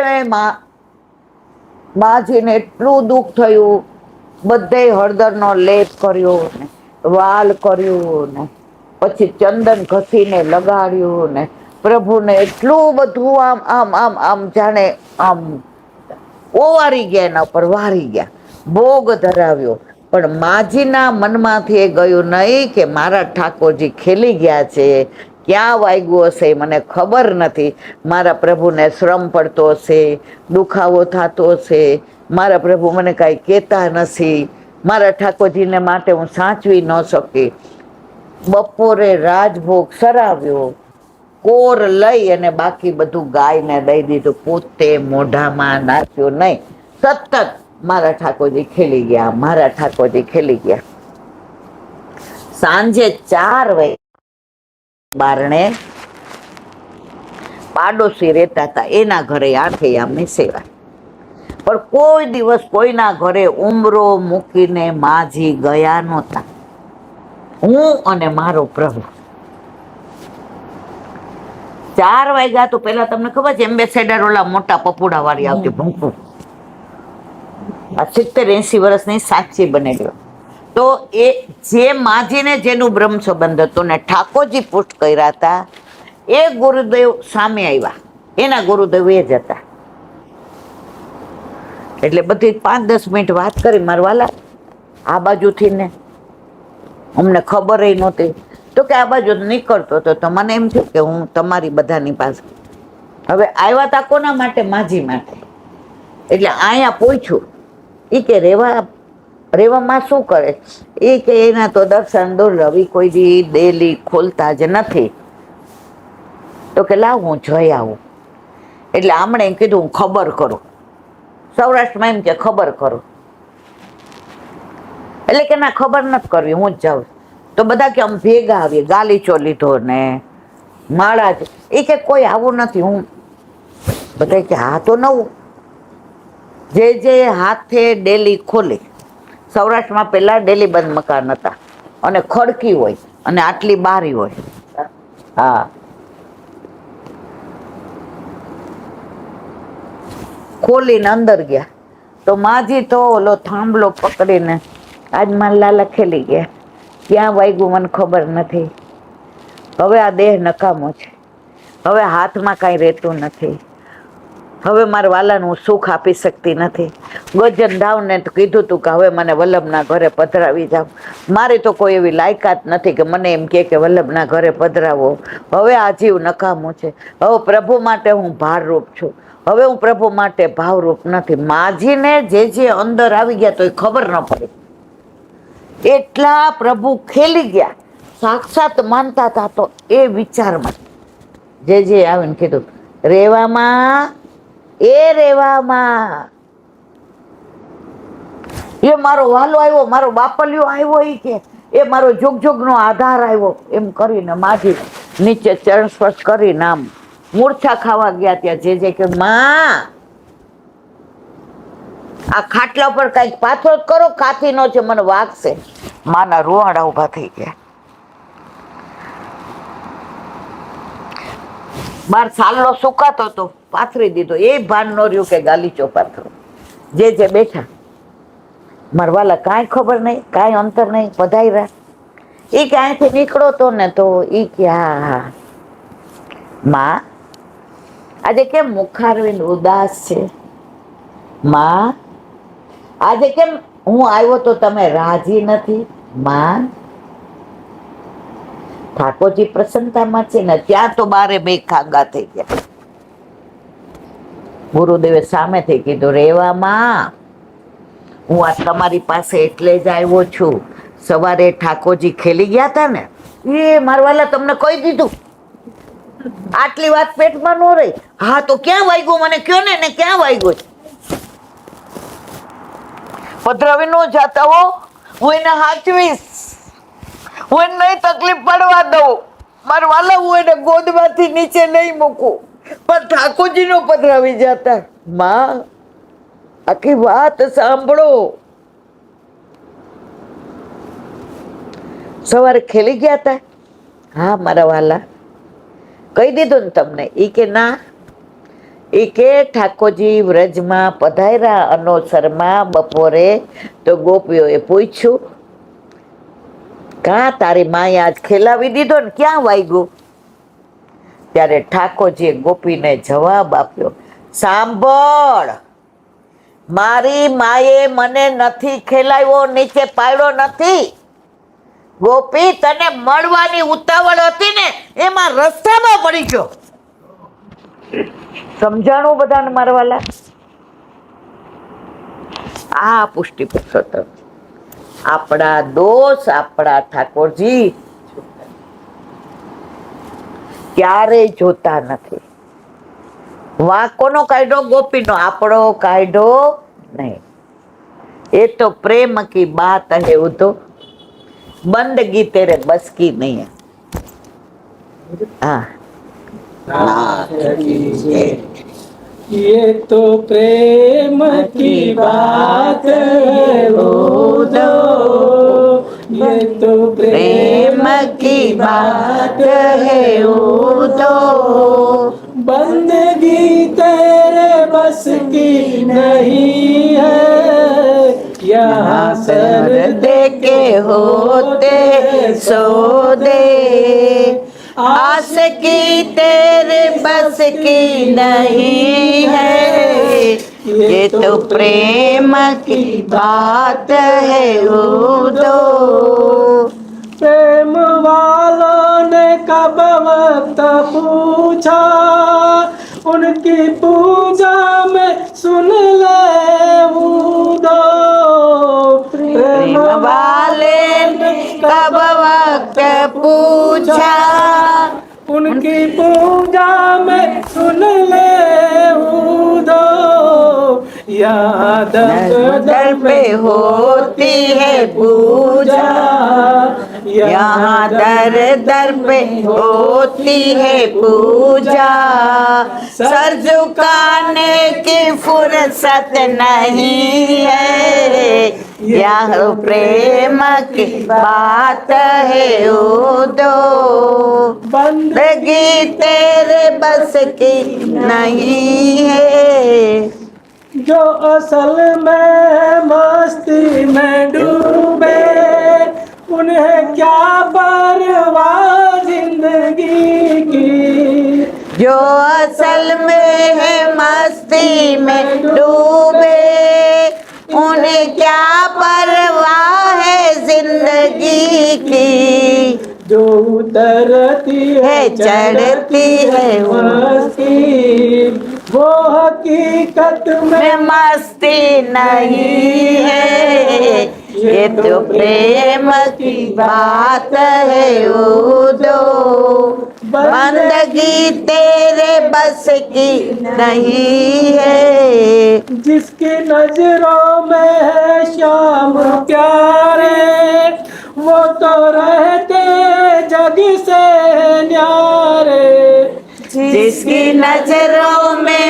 માજીને એટલું દુઃખ થયું, બધે હળદરનો લેપ કર્યો ને વાલ કર્યું ને પછી ચંદન ઘસીને લગાડ્યું ને પ્રભુને એટલું બધું આમ આમ આમ આમ જાણે આમ ઓવારી ગયા, એના ઉપર વારી ગયા, ભોગ ધરાવ્યો. પણ માજીના મનમાંથી એ ગયું નહીં કે મારા ઠાકોરજી ખેલી ગયા છે. ક્યાં વાગ્યું હશે મને ખબર નથી. મારા પ્રભુને શ્રમ પડતો હશે, દુખાવો થતો હશે, મારા પ્રભુ મને કાંઈ કહેતા નથી, મારા ઠાકોરજીને માટે હું સાચવી ન શકી. બપોરે રાજભોગ સરાવ્યો, કોર લઈ અને બાકી બધું ગાયને દઈ દીધું, પોતે મોઢામાં નાખ્યું નહીં. સતત મારા ઠાકોરજી ખેલી ગયા, મારા ઠાકોરજી ખેલી ગયા. સાંજે 4 વાગે બારણે પાડોશી રહેતા હતા, એના ઘરે આઠે આમની સેવા. પણ કોઈ દિવસ કોઈના ઘરે ઉંબરો મૂકીને માજી ગયા નહોતા. હું અને મારો પ્રભુ. 4 વાગ્યા તો પેલા તમને ખબર છે, એમ્બેસેડર ઓલા મોટા પપુડા વાળી આવતી ભૂંકું, આ 70-80 વર્ષની સાચી બનેલી. તો એ જે માજીને જેનું બ્રહ્મ સંબંધ હતો ને ઠાકોરજી પુષ્ટ કર્યા હતા, એ ગુરુદેવ સામે આવ્યા. એના ગુરુદેવ એ જ હતા. એટલે બધી 5-10 મિનિટ વાત કરી મારવાલા આ બાજુથી ને, અમને ખબર નહોતી. તો કે આ બાજુ નીકળતો હતો તો મને એમ થયું કે હું તમારી બધાની પાસે. હવે આવ્યા તા કોના માટે? માજી માટે. એટલે અહીંયા પૂછ્યું, એ કે રેવામાં શું કરે? એ કે એના તો દર્શન દુર્લભ, કોઈ દી ડેલી ખોલતા જ નથી. તો કે લાવ હું જઈ આવું. એટલે આમણે એમ કીધું હું ખબર કરું. સૌરાષ્ટ્રમાં એમ કે ખબર કરું. એટલે કે ના, ખબર નથી કરવી, હું જ જાઉં. તો બધા કે આમ ભેગા આવીએ, ગાલીચો લીધો ને માળા જ. એ કે કોઈ આવું નથી. હું બધા કે હા તો નવું. જે હાથે ડેલી ખોલે. સૌરાષ્ટ્રમાં પેલા ડેલી બંધ મકાન હતા અને ખડકી હોય અને આટલી બારી હોય. હા, ખોલીને અંદર ગયા તો માજી તો ઓલો થાંભલો પકડીને આજ મારા લાલા ખેલી ગયા. ક્યાં વાગ્યું મને ખબર નથી. હવે આ દેહ નકામો છે. હવે હાથમાં કાંઈ રહેતું નથી. હવે મારા વાલાને હું સુખ આપી શકતી નથી. ગજન દાવને તો કીધું તું કે હવે મને વલ્લભના ઘરે પધરાવી જાવ. મારી તો કોઈ એવી લાયકાત નથી કે મને એમ કે વલ્લભના ઘરે પધરાવો. હવે આ જીવ નકામું છે. હવે પ્રભુ માટે હું ભારરૂપ છું. હવે હું પ્રભુ માટે ભાવરૂપ નથી. માજીને જે અંદર આવી ગયા તો એ ખબર ન પડી. એટલા પ્રભુ ખેલી ગયા, સાક્ષાત માનતા હતા. તો એ વિચારમાં જે આવીને કીધું રેવામાં એ મારો વાલો આવ્યો, મારો બાપલિયો આવ્યો, એ કે એ મારો જુગ નો આધાર આવ્યો, એમ કરીને માજી નીચે ચરણ સ્પર્શ કરી નામ મૂર્છા ખાવા ગયા. ત્યાં જે કે માં આ ખાટલા પર કઈક પાથરો કરો, કાથી નો છે, મને વાગશે. માના રૂવાડા ઉભા થઈ ગયા. બાર સાલનો સુકાતો હતો, પાથરી દીધો. એ ભાન નો રહ્યું કે ગાલીચો પાથરો. જે બેઠા મારવાલા કાંઈ ખબર નહીં, કાંઈ અંતર નહીં, પધાર્યા. એ કે અહીંથી નીકળો તો ને તો એ કે હા માં આજે કેમ મુખારવિંદ ઉદાસ છે? માં આજે કેમ હું આવ્યો તો તમે રાજી નથી? માં ઠાકોરજી પ્રસન્નતામાં છે ને. ત્યાં તો બારે બે ખાગા થઈ ગયા. ગુરુદેવે સામેથી કીધું રેવામાં હું આ તમારી પાસે એટલે જ આવ્યો છું. સવારે ઠાકોરજી ખેલી ગયા હતા ને, એ મારવાલા તમને કહી દીધું. આટલી વાત પેટમાં ન રહી. હા તો ક્યાં વાગ્યું મને કયો ને ક્યાં વાગ્યું? પધરાવી નો જાતા હો, હું એને હાચવીશ, હું એને નહીં તકલીફ પડવા દઉં. મારા વાલા હું એને ગોદમાંથી નીચે નહીં મૂકું. પણ ઠાકોરજી નો પધરાવી જતા. માં આખી વાત સાંભળો. સવારે ખેલી ગયા હતા? હા મારા વાલા કહી દીધું ને તમને. ઈ કે ના, ઈ કે ઠાકોરજી વ્રજમાં પધાર્યા અનોસરમાં બપોરે તો ગોપીઓએ પૂછ્યું કાં તારી માએ આજ ખેલાવી દીધો ને ક્યાં વાગ્યું? ત્યારે ઠાકોરજીએ ગોપીને જવાબ આપ્યો, સાંભળ, મારી માએ મને નથી ખેલાવ્યો, નીચે પાડ્યો નથી. ગોપી તને મળવાની ઉતાવળ હતી ને એમાં રસ્તામાં પડી ગયો. સમજાણું બધાને મારવાલા? આ પુષ્ટિ પુરુષોત્તમ. આપણા દોષ આપણા ઠાકોરજી ક્યારેય જોતા નથી. વાંક કોનો કાઢ્યો? ગોપીનો. આપણો કાઢ્યો નહીં. એ તો પ્રેમ કી બાત હે, वो तो बंदगी तेरे बस की नहीं है. हाँ ये तो प्रेम की बात है वो दो, ये तो प्रेम की बात है वो दो, बंदगी तेरे बस की नहीं है. यहाँ सर दे के होते सो दे, आस की तेरे बस की नहीं है. ये तो प्रेम की बात है वो दो. प्रेम वालों ने कब वक्त पूछा, उनकी पूजा में सुन ले वो दो. प्रेम वाले ने कब वक्त पूछा, उनकी पूजा में सुन ले वो दो. याद दर पे होती है पूजा, यहाँ दर दर पे होती है पूजा. सर झुकाने की फुर्सत नहीं है, यह प्रेम की बात है वो दो. बंदगी तेरे बस की नहीं है. जो असल में मस्ती में डूबे, उन्हें क्या परवाह जिंदगी की. जो असल में है मस्ती में डूबे, उन्हें क्या परवाह है जिंदगी की। जो उतरती है चढ़ती है मस्ती, वो हकीकत में में मस्ती नहीं है, ये तो प्रेम की बात है उदो। बंदगी तेरे बस की नहीं है, जिसकी नजरों में है श्याम प्यारे, वो तो रहते जग से न्यारे। जिसकी नजरों में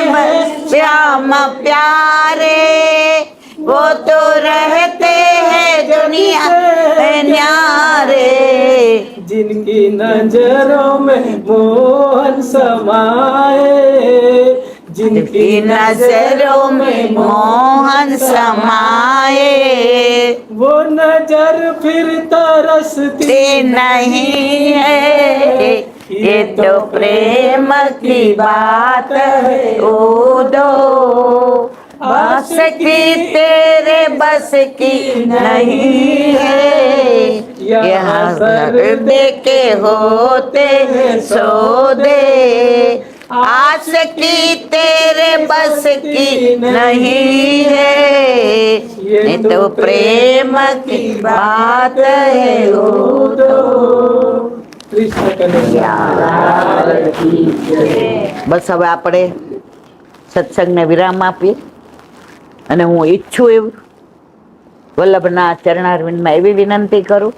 श्याम प्यारे, वो तो रहते हैं दुनिया में न्यारे। जिनकी नजरों में मोहन समाए, जिनकी नजरों में मोहन समाए, वो नजर फिर तरसती ते नहीं है, ये तो प्रेम की बात है उदो। बस की तेरे बस की नहीं है, यहाँ सर दे के होते हैं सौदे। आस की तेरे बस की नहीं है, ये तो प्रेम की बात है उदो। કૃષ્ણ કનૈયા કી જય. બસ હવે આપણે સત્સંગને વિરામ આપીએ અને હું ઈચ્છું એવું વલ્લભના ચરણારવિંદમાં એવી વિનંતી કરું,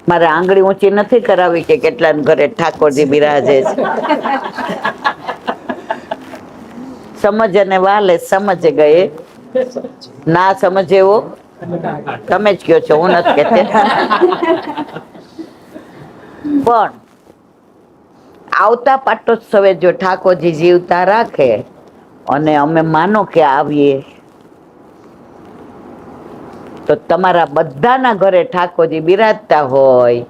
મારે આંગળી ઊંચી નથી કરાવી કે કેટલાને ઘરે ઠાકોરજી બિરાજે છે. સમજ અને વાલે સમજ ગયે, ના સમજે એવો તમે જ કયો છો, હું નથી કહેતી. પણ આવતા પાટોત્સવે જો ઠાકોરજી જીવતા રાખે અને અમે માનો કે આવીએ, તો તમારા બધાના ઘરે ઠાકોરજી બિરાજતા હોય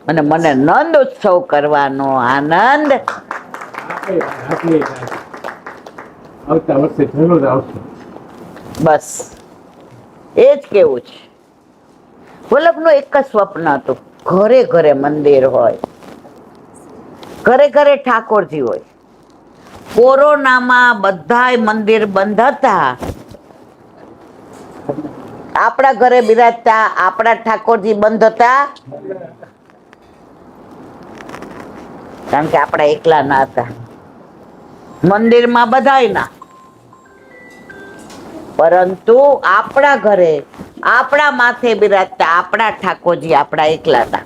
અને મને નંદ ઉત્સવ કરવાનો આનંદ. આવતા વર્ષે જરૂર આવશે. બસ એ જ કેવું છે. વલ્લભનું એક જ સ્વપ્ન હતું, ઘરે ઘરે મંદિર હોય, ઘરે ઘરે ઠાકોરજી હોય. કોરોનામાં બધાય મંદિર બંધ હતા, આપણા ઘરે બિરાજતા આપણા ઠાકોરજી બંધ હતા, કારણ કે આપણા એકલા ના હતા. મંદિરમાં બધાય ના, પરંતુ આપણા ઘરે આપણા માથે બિરાજતા આપણા ઠાકોરજી આપણા એકલા હતા.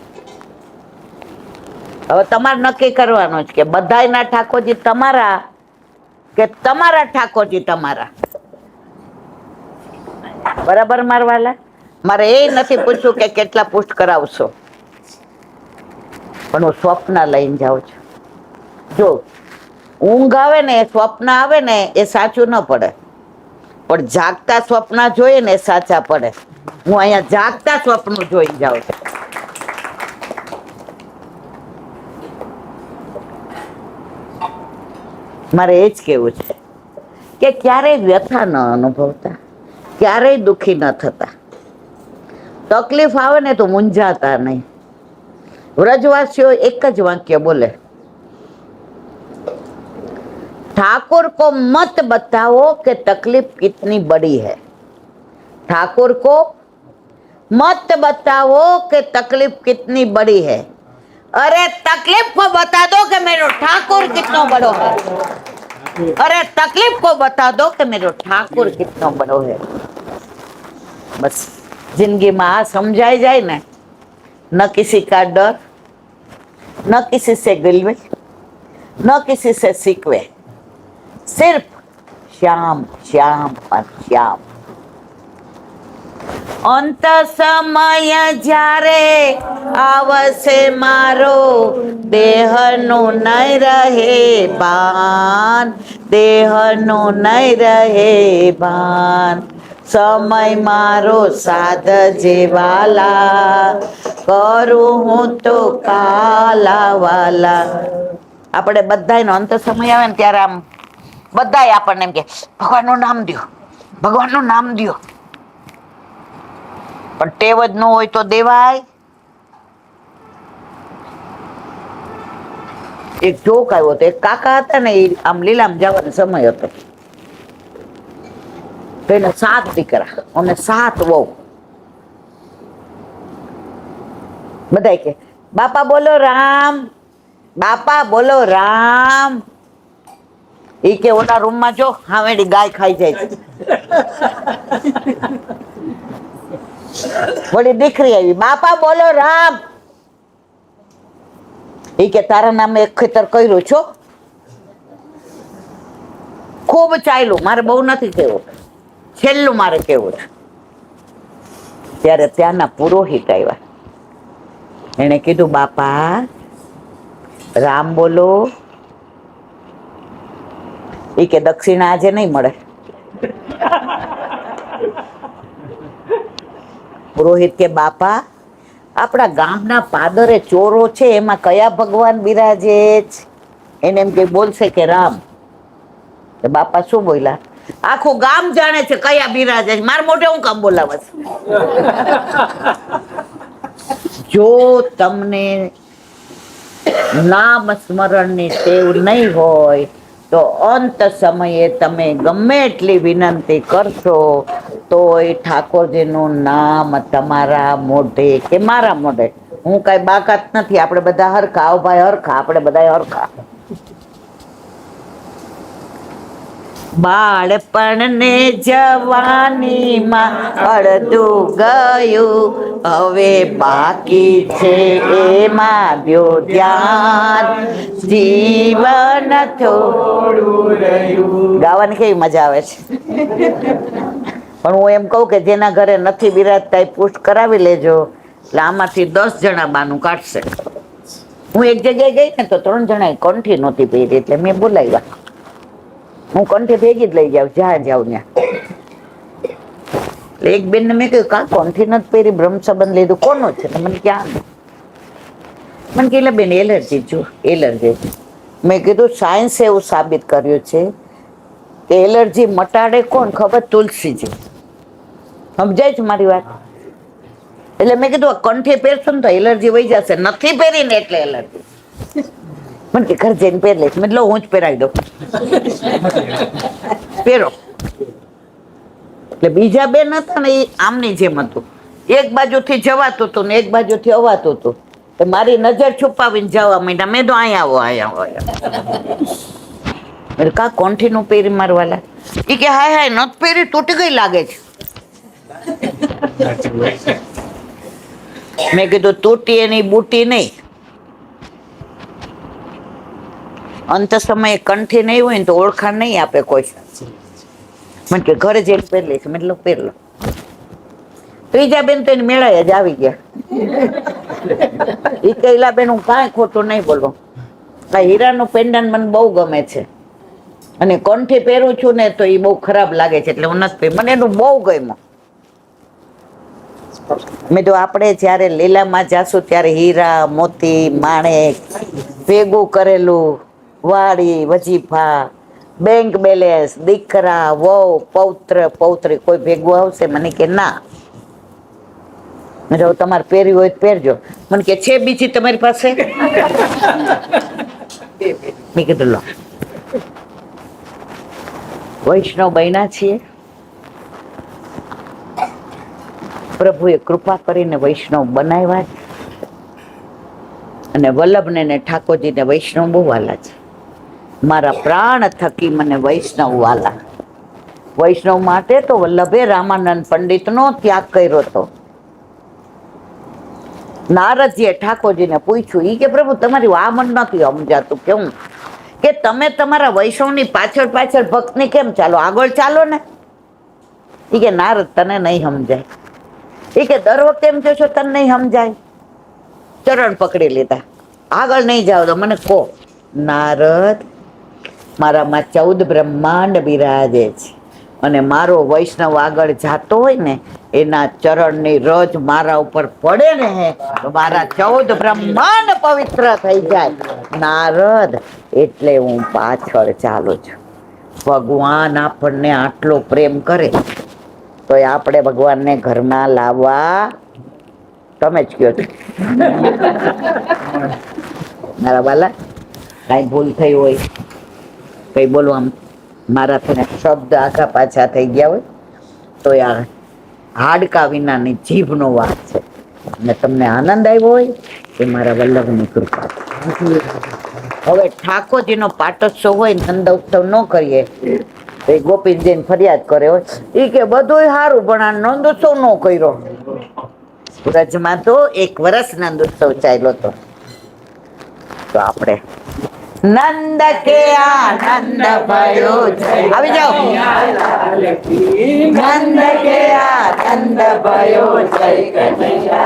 હવે તમારે નક્કી કરવાનું છે કે બધાયના ઠાકોરજી તમારા કે તમારા ઠાકોરજી તમારા. બરાબર મારવાલા? મારે એ નથી પૂછ્યું કે કેટલા પુષ્ટ કરાવશો, પણ હું સ્વપ્ન લઈને જાઉં છું. જો ઊંઘ આવે ને, સ્વપ્ન આવે ને, એ સાચું ન પડે, પણ જાગતા સ્વપ્ન જોઈએ ને એ સાચા પડે. હું અહીંયા જાગતા સ્વપ્ન જોઈ જાઉં છું. મારે એ જ કેવું છે કે ક્યારેય વ્યથા ન અનુભવતા, ક્યારેય દુઃખી ન થતા, તકલીફ આવે ને તો મૂંઝાતા નહીં. વ્રજવાસીઓ એક જ વાક્ય બોલે, ठाकुर को मत बताओ कि तकलीफ कितनी बड़ी है। ठाकुर को मत बताओ कि तकलीफ कितनी बड़ी है। अरे तकलीफ को बता दो कि मेरा ठाकुर कितना बड़ो है। अरे तकलीफ को बता दो कि मेरा ठाकुर कितना बड़ो है। बस जिंदगी में आ समझाई जाए ना, न किसी का डर, न किसी से गिलवे, न किसी से सिकवे, सिर्फ श्याम श्याम और श्याम। अंत समय जारे आवसे मारो देहनु नहीं रहे भान, देहनु नहीं रहे भान। समय मारो साध जेवाला, करूं हूँ तो काला वाला। આપણે બધાયનો અંત સમય આવે ને ત્યારે આમ બધાય આપણને એમ કે ભગવાનનું નામ દ્યો, ભગવાનનું નામ દ્યો. પણ ટેવ જ ન હોય તો દેવાય. એક જોક આવ્યો હતો, એક કાકા હતા ને, એ આમ લીલામ જવાનો સમય હતો. તો એને 7 દીકરા અને 7 વહુ. બધા કે બાપા બોલો રામ, બાપા બોલો રામ. ઈ કે ઓલા રૂમમાં જો હાવેડી ગાય ખાઈ જાય છે. વળી દીકરી આવી, બાપા બોલો રામ. ઈ કે તારા નામે એક ખેતર કર્યું છો, ખૂબ ચાલ્યું, મારે બહુ નથી કેવું, છેલ્લું મારે કેવું છે. ત્યારે ત્યાંના પુરોહિત આવ્યા. એને કીધું બાપા રામ બોલો. ઈ કે દક્ષિણા આજે નહીં મળે. પુરોહિત કે બાપા આપણા ગામના પાદરે ચોરો છે, એમાં કયા ભગવાન બિરાજે છે? એને એમ કે બોલશે કે રામ. તો બાપા શું બોલ્યા? આખું ગામ જાણે છે કયા બિરાજે છે, માર મોઢે હું કામ બોલાવે છે? જો તમને નામ સ્મરણની ટેવ નહીં હોય તો અંત સમયે તમે ગમે એટલી વિનંતી કરશો તોય ઠાકોરજીનું નામ તમારા મોઢે કે મારા મોઢે, હું કઈ બાકાત નથી, આપણે બધા હરખા, આવ ભાઈ હરખા, આપણે બધા હરખા. બાળપણને જવાનીમાં અડધું ગયું, હવે બાકી છે એમાં દ્યો ધ્યાન, જીવન થોડું રહ્યું. ગાવાની કેવી મજા આવે છે. પણ હું એમ કહું કે જેના ઘરે નથી બિરાજતા એ પુષ્ટ કરાવી લેજો, એટલે આમાંથી 10 જણા બાનું કાઢશે. હું એક જગ્યાએ ગઈ ને તો 3 જણાએ કંઠી નહોતી પહેરી, એટલે મેં બોલાવ્યા. હું કંઠી ભેગી જ લઈ જાઉં જ્યાં જાઉં ત્યાં. એટલે એક બેન ને મેં કહ્યું કા કંઠી નથી પહેરી, બ્રહ્મ સંબંધ લીધું, કોનો છે? મને ક્યાં? મને કે બેન એલર્જી જો એલર્જી. મેં કીધું સાયન્સે એવું સાબિત કર્યું છે કે એલર્જી મટાડે કોણ ખબર? તુલસીજી. સમજાય છે મારી વાત? એટલે મેં કીધું કંઠી પહેરશો ને તો એલર્જી વહી જશે, નથી પહેરીને એટલે એલર્જી. મને કે ઘર જઈને પહેર લઈશ. મતલબ હું જ પહેરાવી દઉં, પહેરો. એટલે બીજા બેન હતા ને, એ આમની જેમ હતું, એક બાજુથી જવાતું હતું ને એક બાજુથી અવાતું હતું. તો મારી નજર છુપાવીને જવા માંડ્યા. મેં તો અહીંયા આવો, અહીંયા આવો. કા કોંઠી નું પહેરી મારવાલા? એ કે હાય હાય નથી પહેરી, તૂટી ગઈ લાગે છે. મેં કીધું તૂટી એની બુટી નહીં, અંત સમયે કંઠી નહીં હોય ને તો ઓળખાણ નહીં આપે કોઈ. મને કે ઘરે જઈને પહેર લઈશ. મતલબ પહેર લો. ત્રીજા બેન તો એને મેળાએ જ આવી ગયા. એ કહેલા બેન હું કાંઈ ખોટું નહીં બોલો, આ હીરાનું પેન્ડન્ટ મને બહુ ગમે છે અને કંઠી પહેરું છું ને તો એ બહુ ખરાબ લાગે છે, એટલે હું નથી પહેરું. મને એનું બહુ ગમ્યું. મેં તો આપણે જયારે લીલામાં જાશું ત્યારે હીરા મોતી માણેક ભેગું કરેલું, વાડી વજીફા, બેંક બેલેન્સ, દીકરા વહુ પૌત્ર પૌત્રી કોઈ ભેગું આવશે? મને કે ના. જો તમારે પહેર્યું હોય તો પહેરજો. મને કે છે બીજી તમારી પાસે? મેં કીધું લો, વૈષ્ણવ બન્યા છીએ, પ્રભુએ કૃપા કરીને વૈષ્ણવ બનાવ્યા છે અને વલ્લભને ને ઠાકોરજીને વૈષ્ણવ બહુ વાલા છે. મારા પ્રાણ થકી મને વૈષ્ણવ વાલા. વૈષ્ણવ માટે તો વલ્લભે રામાનંદ પંડિતનો ત્યાગ કર્યો હતો. નારદજીએ ઠાકોરજીને પૂછ્યું, ઈ કે પ્રભુ તમારી આ મન નથી સમજાતું, કેવું કે તમે તમારા વૈષ્ણવની પાછળ પાછળ ભક્તની કેમ ચાલો, આગળ ચાલો ને. ઈ કે નારદ તને નહીં સમજાય. ઈ કે દર વખતે એમ કહો છો તને નહીં સમજાય. ચરણ પકડી લીધા, આગળ નહીં જાવ તો મને કહો. નારદ, મારામાં 14 બ્રહ્માંડ બિરાજે છે અને મારો વૈષ્ણવ આગળ જાતો હોય ને એના ચરણની રજ મારા ઉપર પડે ને તો મારા 14 બ્રહ્માંડ પવિત્ર થઈ જાય. નારદ, એટલે હું પાછળ ચાલું છું. ભગવાન આપણને આટલો પ્રેમ કરે તો આપણે ભગવાનને ઘરમાં લાવવા, તમે જ કહો છો. મારા બાલા, કાંઈ ભૂલ થઈ હોય, કઈ બોલવા મારાથી શબ્દ આખા પાછા થઈ ગયા હોય તો આ હાડકા વિનાની જીભનો વાત છે, અને તમને આનંદ આવ્યો હોય એ મારા વલ્લભની કૃપા છે. હવે ઠાકોરજીનો પાટોત્સવ હોય, નંદ ઉત્સવ ન કરીએ તો એ ગોપીજીને ફરિયાદ કરે હોય એ કે બધું સારું પણ આ નંદ ઉત્સવ ન કર્યો. વ્રજમાં તો 1 વર્ષ નંદ ઉત્સવ ચાલ્યો હતો. તો આપણે નંદ કે આનંદ ભયો જય, આવી જાઓ. નંદ કે આનંદ ભયો જય કનૈયા,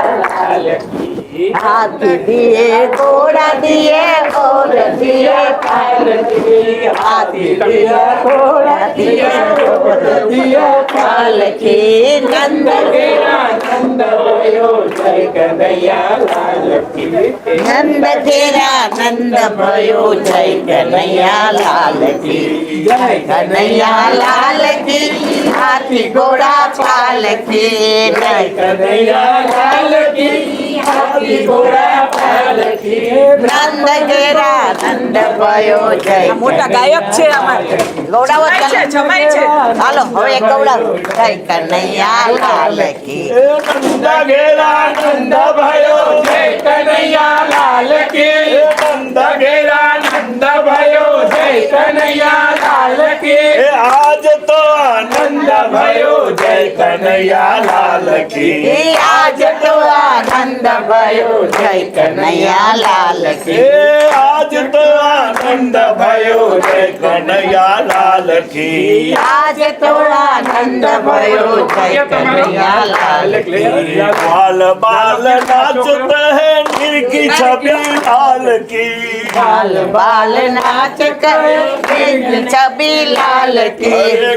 હાથી દિए ઘોડા દિए और दिए पालकी, हाथी दिए घोड़ा दिए और दिए पालकी, नंद के आनंद भयो जय कन्हैया लाल की, नंद के आनंद भयो जय कन्हैया लाल की, जय कन्हैया लाल की, हाथी घोड़ा पालकी, जय कन्हैया लाल की, हाथी घोड़ा पालकी, नंद ઘેરા નંદ ભયો જય. મોટા ગાયક છે અમારે. ગૌડાવો છે, જમાય છે. હાલો હવે ગૌડાવો. જય કનૈયા લાલ કી, નંદ ઘેરા નંદ ભયો જય કનૈયા લાલ કી, નંદ ઘેરા નંદ ભયો જય કનૈયા લાલ કી, આજ તો આનંદ ભયો જય કનૈયા લાલ કી, આજ તો આનંદ ભયો જય કનૈયા લાલ કી, આજ તો આનંદ ભયો જય કનૈયા લાલ કી, આજ તો આનંદ ભયો જય કનૈયા લાલ કી, बाल बाल नाचते हैं निरखी छवि लाल की, बाल बाल नाच करे छवि लाल की,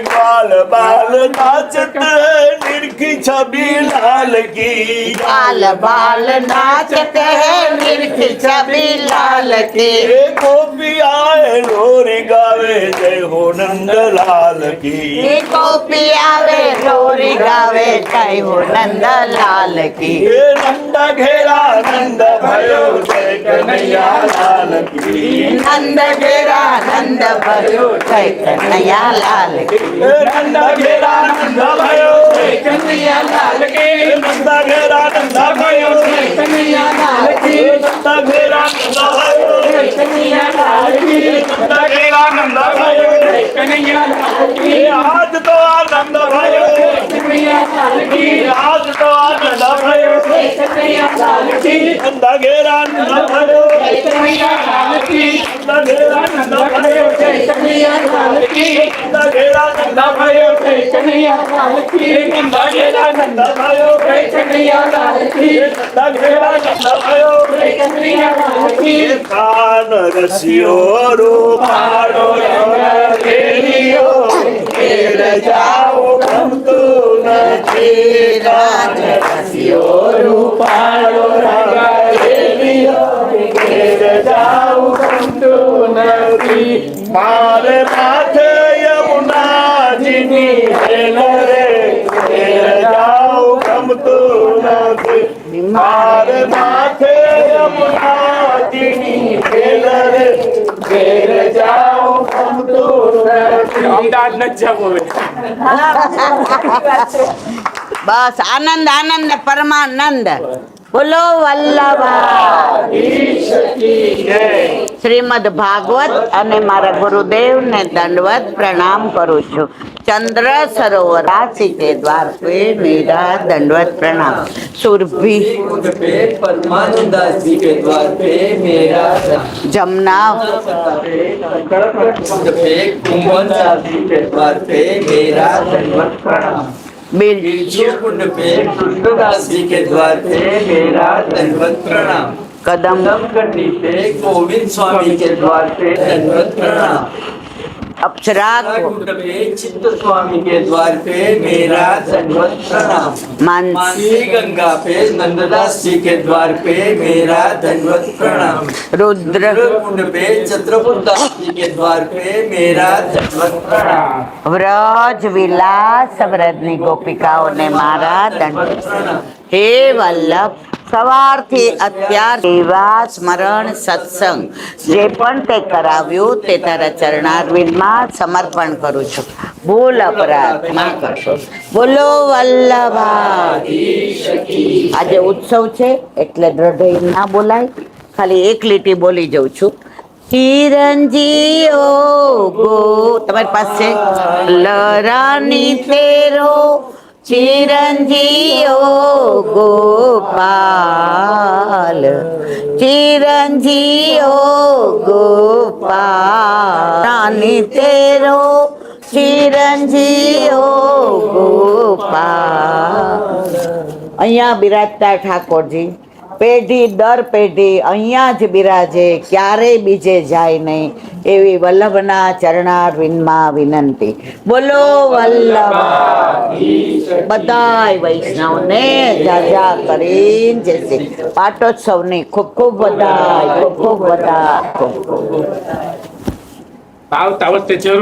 बाल बाल नाचते हैं निरखी छवि लाल की, बाल बाल नाचते हैं निरखी छवि लाल की, गोपियाँ लोरी गावे जय हो नंद लाल की, गोपी आवे लोरी गावे जय हो नंद लाल की, नंद घेरा नंद भयो जय कन्हैया लाल की, नंद घेरा नंद भयो जय कन्हैया लाल की, नंद घेरा नंद भयो जय कन्हैया लाल की, नंद घेरा नंद भयो जय कन्हैया लाल की, नंद घेरा नंद भयो जय कन्हैया लाल की, नंद घेरा नंद भयो जय कन्हैया लाल की, आज तो आनंद भयो जय कन्हैया लाल की, आज तो आनंद भयो जय कन्हैया लाल की, नंद घेरा नंद भयो जय कन्हैया लाल की, नंद घेरा नंद भयो जय कन्हैया लाल की, नंद घेरा नंद भयो जय कन्हैया लाल की, नंद घेरा नंद भयो जय कन्हैया लाल की, नंद घेरा नंद भयो जय कन्हैया लाल की, कान रसियो रूपाड़ो रंग रेलियो घेर जाओ गमतु નથી, કાન રસિયો રૂપાળો રંગ રેલિયો ઘેર જાઉં ગમતું નથી, મારે માથે યમુનાજીની હેલ રે ઘેર જાઉં ગમતું નથી, મારે માથે યમુનાજીની હેલ રે ઘેર જાઉં ગમતું નથી. અમદાવાદ ન જવું. બસ આનંદ આનંદ ને પરમાનંદ. બોલો વલ્લભા શ્રીમદ ભાગવત અને મારા ગુરુદેવને દંડવત પ્રણામ કરું છું. चंद्र सरोवर राशि के द्वार पे मेरा दंडवत प्रणाम. सुरभि परमानंदास जी के द्वार पे मेरा जमुना कुंभन जी के द्वार पे मेरा दंडवत प्रणाम. कुंड पे कृष्णदास जी के द्वार पे मेरा दंडवत प्रणाम. कदम कदम कंडी पे गोविंद स्वामी के द्वार पे दंडवत प्रणाम. अप्सरा को कुंड पे चित्त स्वामी के द्वार पे मेरा दंडवत प्रणाम मानसी मानसी गंगा पे नंददास जी के द्वार पे मेरा दंडवत प्रणाम रुद्र कुंड पे चित्रकूटदास जी के द्वार पे मेरा दंडवत प्रणाम व्रज विलास व्रजनी गोपिकाओने मारा दंड हे वल्लभ સવારથી અત્યાર સેવા સ્મરણ સત્સંગ જે પણ તે કરાવ્યું તે તારા ચરણારવિંદમાં સમર્પણ કરું છું ભૂલ અપરાધ ના કરશો બોલો વલ્લભા આજે ઉત્સવ છે એટલે દ્રઢ ના બોલાય ખાલી એક લીટી બોલી જઉં છું ચિરંજીઓ ગો તમારી પાસે લરાની તેરો ચિરંજીઓ ગોપાલ ચિરંજીઓ ગોપાલ રાની તેરો ચિરંજીઓ ગોપાલ અહીંયા બિરાજતા ઠાકોરજી પેઢી દર પેઢી અહીંયા જ બિરાજે ક્યારેય બીજે જાય નહીં એવી વલ્લભના ચરણારવિંદમાં વિનંતી બોલો વલ્લભ બધાય વૈષ્ણવને જાજા કરીને જય શ્રી પાટોત્સવની ખૂબ ખૂબ વધાય ખૂબ ખૂબ વધાય આવતા વખતે જરૂર